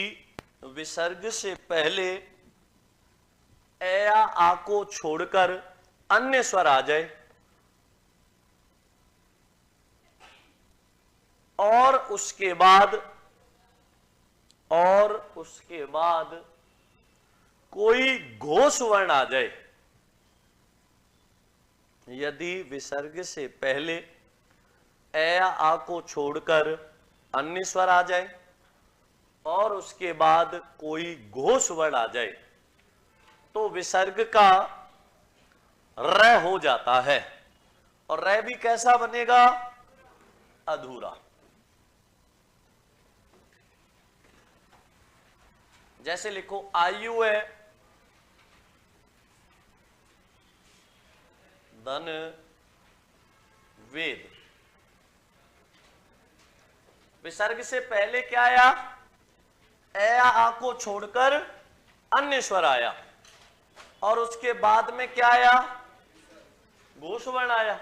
विसर्ग से पहले ए या आ को छोड़कर अन्य स्वर आ जाए और उसके बाद कोई घोष वर्ण आ जाए। यदि विसर्ग से पहले ए या आ को छोड़कर अन्य स्वर आ जाए और उसके बाद कोई घोष वर्ण आ जाए तो विसर्ग का र हो जाता है, और र भी कैसा बनेगा? अधूरा। जैसे लिखो आयु है धन वेद, विसर्ग से पहले क्या आया? ए आ को छोड़कर अन्य स्वर आया, और उसके बाद में क्या आया? घोष वर्ण आया।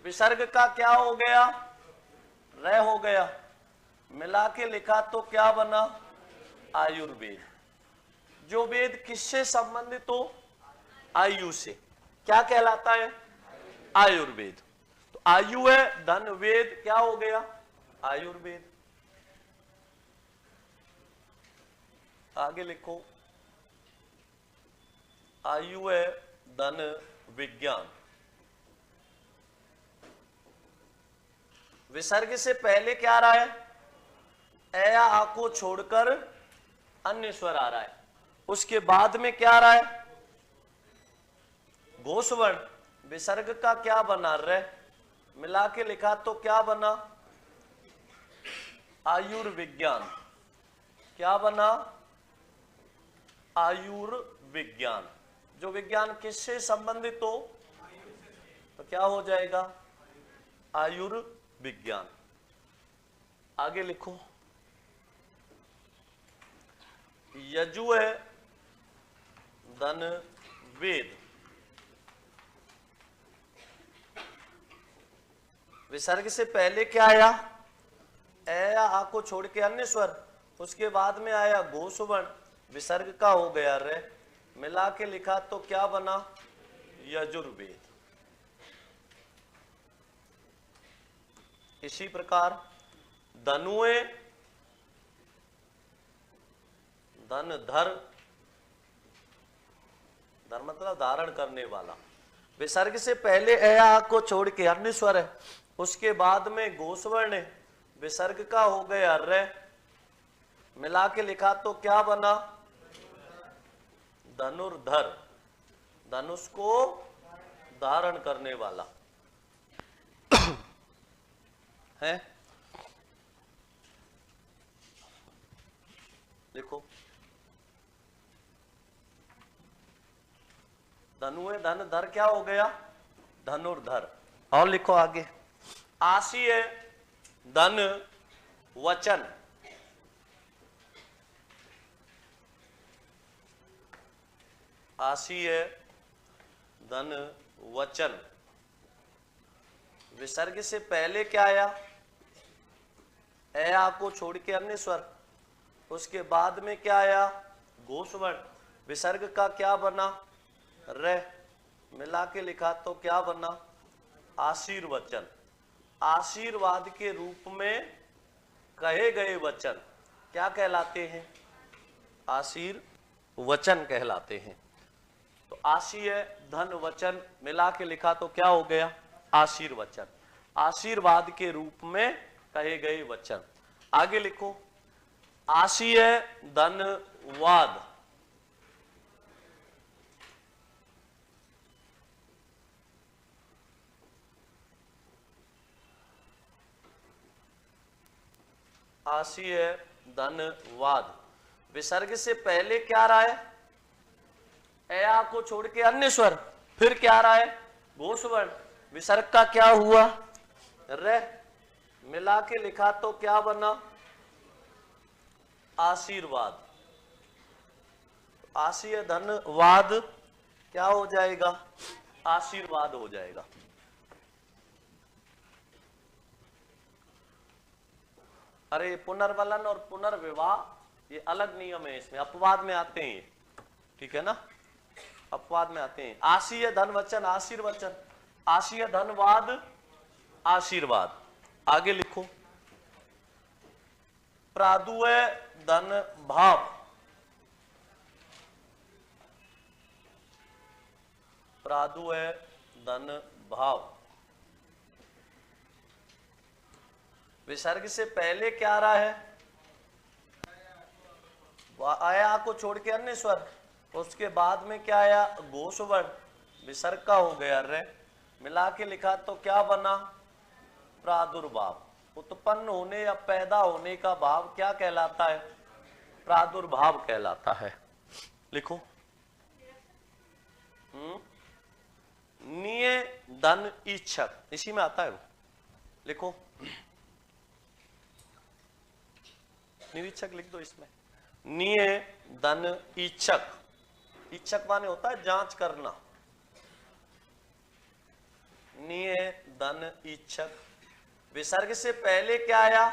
विसर्ग का क्या हो गया? र हो गया। मिला के लिखा तो क्या बना? आयुर्वेद। जो वेद किससे संबंधित हो? आयु से, क्या कहलाता है? आयुर्वेद। तो आयु है धन वेद, क्या हो गया? आयुर्वेद। आगे लिखो आयु है धन विज्ञान, विसर्ग से पहले क्या आ रहा है? ए आ को छोड़कर अन्य स्वर आ रहा है, उसके बाद में क्या आ रहा है? घोष वर्ण। विसर्ग का क्या बना? र। मिला के लिखा तो क्या बना? आयुर्विज्ञान। क्या बना? आयुर्विज्ञान। जो विज्ञान किससे संबंधित हो? तो क्या हो जाएगा? आयुर्विज्ञान। आगे लिखो यजु है धन वेद, विसर्ग से पहले क्या आया? ए आ को छोड़ के अन्य स्वर, उसके बाद में आया घोष वर्ण, विसर्ग का हो गया रे, मिला के लिखा तो क्या बना? यजुर्वेद। इसी प्रकार धनुए धन धर, धर मतलब धारण करने वाला, विसर्ग से पहले ए आ को छोड़ के अन्य स्वर है, उसके बाद में घोष वर्ण है, विसर्ग का हो गया र, मिला के लिखा तो क्या बना? धनुर्धर। धनुष को धारण करने वाला है। देखो धनु है धन धर, क्या हो गया? धनुर्धर। और लिखो आगे आशी है धन वचन, आशी है धन वचन, विसर्ग से पहले क्या आया? ए आ को छोड़ के अन्य स्वर, उसके बाद में क्या आया? घोष वर्ण, विसर्ग का क्या बना? र, मिला के लिखा तो क्या बना? आशीर्वचन। आशीर्वाद के रूप में कहे गए वचन क्या कहलाते हैं? आशीर्वचन कहलाते हैं। तो आशी है धन वचन, मिला के लिखा तो क्या हो गया? आशीर्वचन। आशीर्वाद के रूप में कहे गए वचन। आगे लिखो आशी है धन वाद, आशी है धन वाद, विसर्ग से पहले क्या आ रहा है? ए आ को छोड़ के अन्य स्वर, फिर क्या आ रहा है? घोष वर्ण, विसर्ग का क्या हुआ? र, मिला के लिखा तो क्या बना? आशीर्वाद। आशी धन वाद क्या हो जाएगा? आशीर्वाद हो जाएगा। अरे पुनर्वलन और पुनर्विवाह ये अलग नियम है, इसमें अपवाद में आते हैं, ठीक है ना? अपवाद में आते हैं। आशीय धन वचन आशीर्वचन, आशीय धनवाद आशीर्वाद। आगे लिखो प्रादुय धन भाव, प्रादुय धन भाव, विसर्ग से पहले क्या आ रहा है? आया को छोड़ के अन्य स्वर, उसके बाद में क्या आया? घोष वर्ण, विसर्ग का हो गया रे, मिला के लिखा तो क्या बना? प्रादुर्भाव। उत्पन्न होने या पैदा होने का भाव क्या कहलाता है? प्रादुर्भाव कहलाता है। लिखो निये धन इच्छक, इसी में आता है वो। लिखो निरीक्षक लिख दो इसमें। निये धन इच्छक, इच्छक माने होता है जांच करना। निये धन इच्छक, विसर्ग से पहले क्या आया?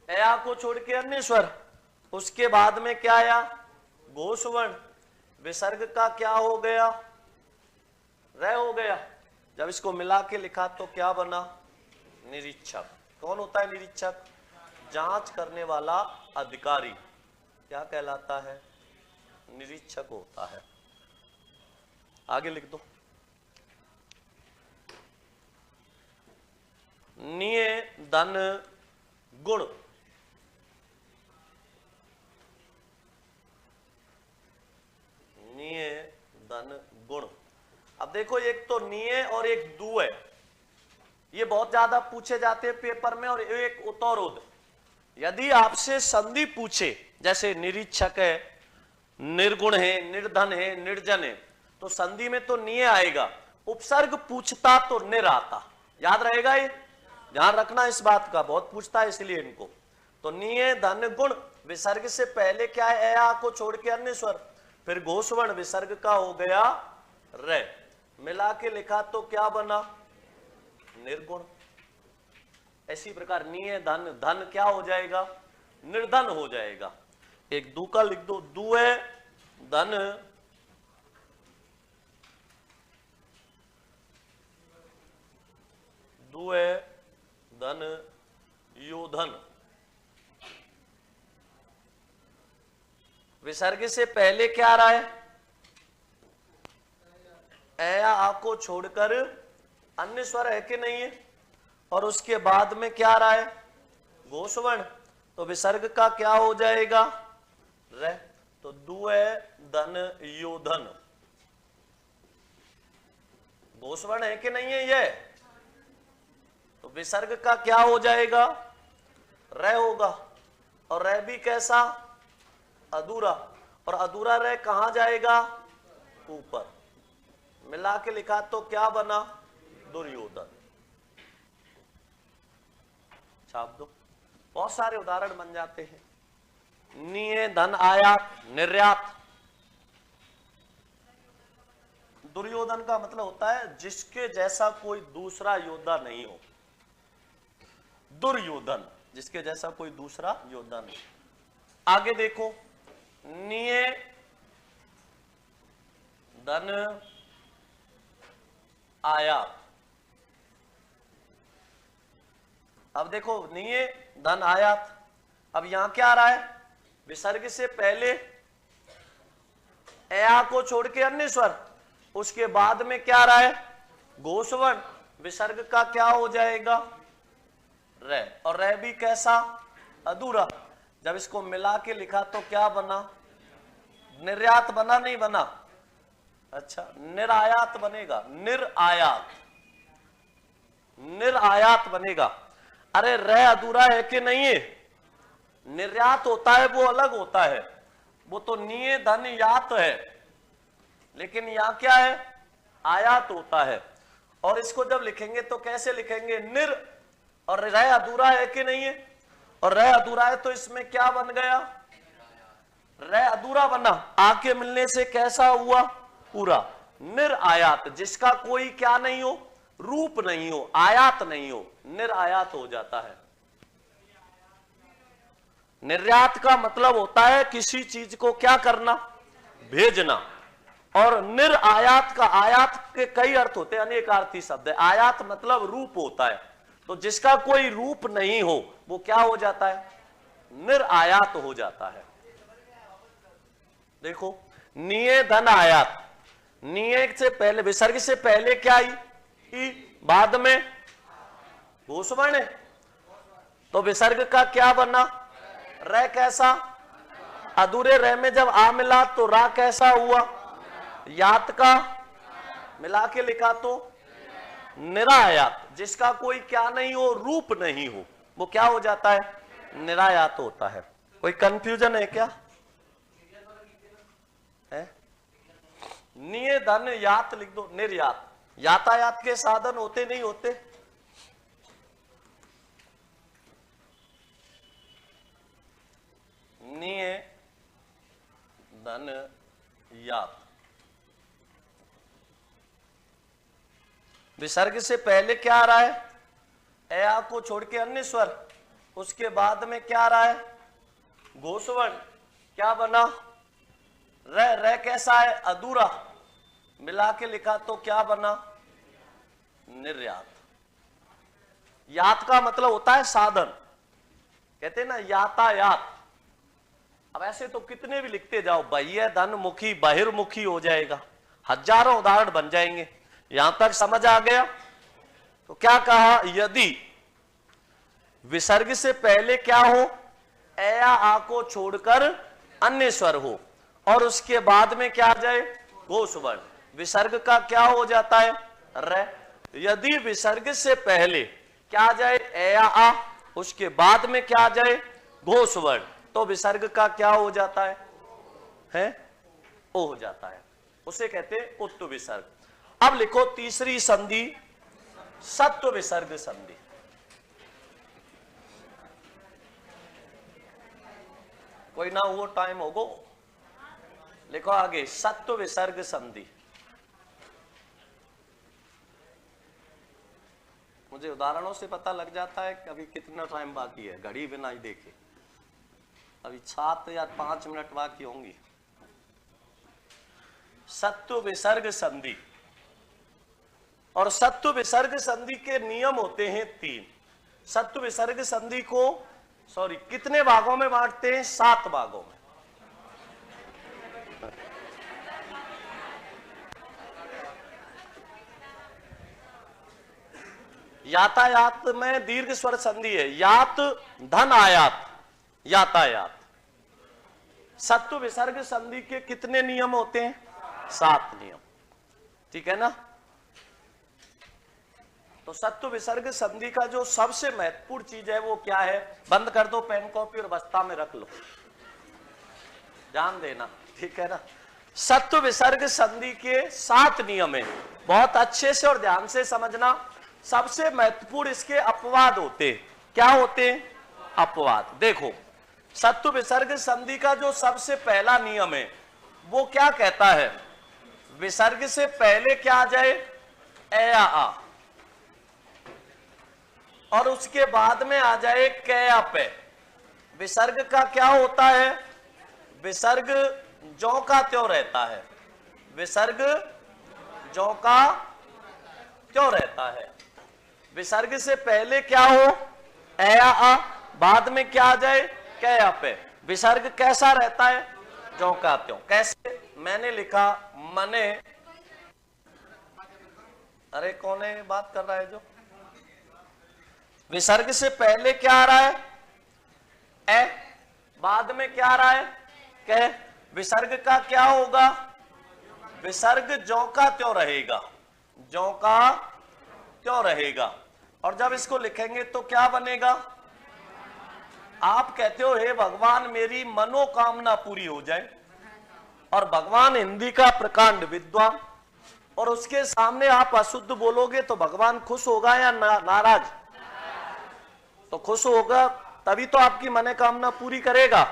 अया को छोड़ के अन्य स्वर, उसके बाद में क्या आया? घोषवर्ण। विसर्ग का क्या हो गया? रह हो गया। जब इसको मिला के लिखा तो क्या बना? निरीक्षक। कौन होता है निरीक्षक? जांच करने वाला अधिकारी क्या कहलाता है? निरीक्षक होता है। आगे लिख दो। निये धन गुण, निये धन गुण। अब देखो एक तो निये और एक दू है, ये बहुत ज्यादा पूछे जाते हैं पेपर में। और एक उत्तरोध। यदि आपसे संधि पूछे, जैसे निरीक्षक है, निर्गुण है, निर्धन है, निर्जन है, तो संधि में तो निये आएगा। उपसर्ग पूछता तो निर आता। याद रहेगा ये, ध्यान रखना इस बात का, बहुत पूछता है इसलिए इनको। तो निये धन गुण, विसर्ग से पहले क्या है? अया को छोड़ के अन्य स्वर, फिर घोषवर्ण, विसर्ग का हो गया रे, मिला के लिखा तो क्या बना? निर्गुण। इसी प्रकार निये धन, धन क्या हो जाएगा? निर्धन हो जाएगा। एक दू का लिख दो। दू है धन, दू है धन योधन। विसर्ग से पहले क्या आ रहा है? अया आ को छोड़कर अन्य स्वर है कि नहीं है? और उसके बाद में क्या आ रहा है? घोषवर्ण। तो विसर्ग का क्या हो जाएगा? रह। तो दू है धन योधन। घोषवर्ण है कि नहीं है ये? तो विसर्ग का क्या हो जाएगा? रह होगा। और रह भी कैसा? अधूरा। और अधूरा रह कहां जाएगा? ऊपर। मिला के लिखा तो क्या बना? दुर्योधन। छाप दो। बहुत सारे उदाहरण बन जाते हैं। निये धन आयात, निर्यात। दुर्योधन का मतलब होता है जिसके जैसा कोई दूसरा योद्धा नहीं हो। दुर्योधन, जिसके जैसा कोई दूसरा योद्धा नहीं। आगे देखो, निये धन आयात। अब देखो निये धन आयात। अब यहां क्या आ रहा है? विसर्ग से पहले अया को छोड़ के अन्य स्वर, उसके बाद में क्या आ रहा है? घोषवर्ण। विसर्ग का क्या हो जाएगा? रह। और रह भी कैसा? अधूरा। जब इसको मिला के लिखा तो क्या बना? निर्यात बना, नहीं बना? अच्छा, निरायात बनेगा। निरायात, निरायात बनेगा। अरे रह अधूरा है कि नहीं है? निर्यात होता है वो अलग होता है, वो तो निये धन यात है। लेकिन यहां क्या है? आयात होता है। और इसको जब लिखेंगे तो कैसे लिखेंगे? निर। और रह अधूरा है कि नहीं है? और रह अधूरा है तो इसमें क्या बन गया? रह अधूरा बना। आके मिलने से कैसा हुआ? पूरा। निर आयात, जिसका कोई क्या नहीं हो? रूप नहीं हो, आयात नहीं हो, निर आयात हो जाता है। निर्यात का मतलब होता है किसी चीज को क्या करना? भेजना। और निर आयात का, आयात के कई अर्थ होते हैं, अनेकार्थी शब्द है। आयात मतलब रूप होता है। तो जिसका कोई रूप नहीं हो वो क्या हो जाता है? निर आयात हो जाता है। देखो, निये धन आयात। निये से पहले, विसर्ग से पहले क्या आई? ई। बाद में घोषवर्ण है, तो विसर्ग का क्या बना? रह कैसा? अधूरे रह में जब आ मिला तो रा कैसा हुआ? यात का मिला के लिखा तो निरायात, जिसका कोई क्या नहीं हो, रूप नहीं हो, वो क्या हो जाता है, निरायात होता है। कोई कंफ्यूजन है क्या? है? निये धन यात लिख दो, निर्यात। यातायात के साधन होते नहीं होते? निये धन यात। विसर्ग से पहले क्या आ रहा है, ए आ को छोड़ के अन्य स्वर, उसके बाद में क्या आ रहा है, घोषवर्ण, क्या बना, र कैसा है, अधूरा, मिला के लिखा तो क्या बना, निर्यात। यात का मतलब होता है साधन, कहते हैं ना यातायात। अब ऐसे तो कितने भी लिखते जाओ, बाह्य धनमुखी बहिर्मुखी हो जाएगा, हजारों उदाहरण बन जाएंगे। यहां तक समझ आ गया? तो क्या कहा, यदि विसर्ग से पहले क्या हो, ए या आ को छोड़कर अन्य स्वर हो और उसके बाद में क्या आ जाए, घोषवर्ण, विसर्ग का क्या हो जाता है, र। यदि विसर्ग से पहले क्या आ जाए, ए या आ, उसके बाद में क्या आ जाए, घोषवर्ण, तो विसर्ग का क्या हो जाता है, ओ हो जाता है। उसे कहते हैं उत्तु विसर्ग। अब लिखो तीसरी संधि, सत्व विसर्ग संधि। कोई ना वो टाइम होगो, लिखो आगे, सत्व विसर्ग संधि। मुझे उदाहरणों से पता लग जाता है कि अभी कितना टाइम बाकी है, घड़ी बिना ही देखे अभी 7 या 5 मिनट बाकी होंगी। सत्व विसर्ग संधि। और सत्व विसर्ग संधि के नियम होते हैं 3। सत्व विसर्ग संधि को कितने भागों में बांटते हैं, 7 भागों में। यातायात में दीर्घ स्वर संधि है, यात धन आयात, यातायात। सत्व विसर्ग संधि के कितने नियम होते हैं, 7 नियम, ठीक है ना। तो सत्व विसर्ग संधि का जो सबसे महत्वपूर्ण चीज है वो क्या है, बंद कर दो पेन कॉपी और बस्ता में रख लो, ध्यान देना, ठीक है ना। सत्व विसर्ग संधि के 7 नियम है, बहुत अच्छे से और ध्यान से समझना। सबसे महत्वपूर्ण इसके अपवाद होते हैं। क्या होते हैं, अपवाद। देखो सत्व विसर्ग संधि का जो सबसे पहला नियम है वो क्या कहता है, विसर्ग से पहले क्या आ जाए, ए या आ, और उसके बाद में आ जाए क या पे। विसर्ग का क्या होता है, विसर्ग ज्यों का त्यों रहता है, विसर्ग ज्यों का त्यों रहता है। विसर्ग से पहले क्या हो, ए या आ, बाद में क्या आ जाए, क या पे। विसर्ग कैसा रहता है, ज्यों का त्यों। कैसे, मैंने लिखा मने, अरे कौन है बात कर रहा है जो, विसर्ग से पहले क्या आ रहा है, ए, बाद में क्या आ रहा है, क। विसर्ग का क्या होगा, विसर्ग ज्यों का त्यों रहेगा, ज्यों का त्यों रहेगा। और जब इसको लिखेंगे तो क्या बनेगा, आप कहते हो हे भगवान मेरी मनोकामना पूरी हो जाए, और भगवान हिंदी का प्रकांड विद्वान, और उसके सामने आप अशुद्ध बोलोगे तो भगवान खुश होगा या नाराज, तो खुश होगा, तभी तो आपकी मनोकामना पूरी करेगा।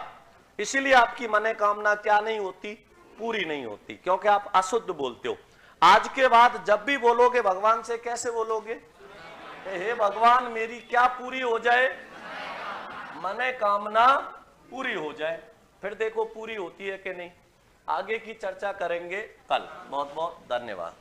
इसीलिए आपकी मनोकामना क्या नहीं होती, पूरी नहीं होती, क्योंकि आप अशुद्ध बोलते हो। आज के बाद जब भी बोलोगे भगवान से कैसे बोलोगे, हे भगवान मेरी क्या पूरी हो जाए, मनोकामना पूरी हो जाए। फिर देखो पूरी होती है कि नहीं। आगे की चर्चा करेंगे कल। बहुत बहुत धन्यवाद।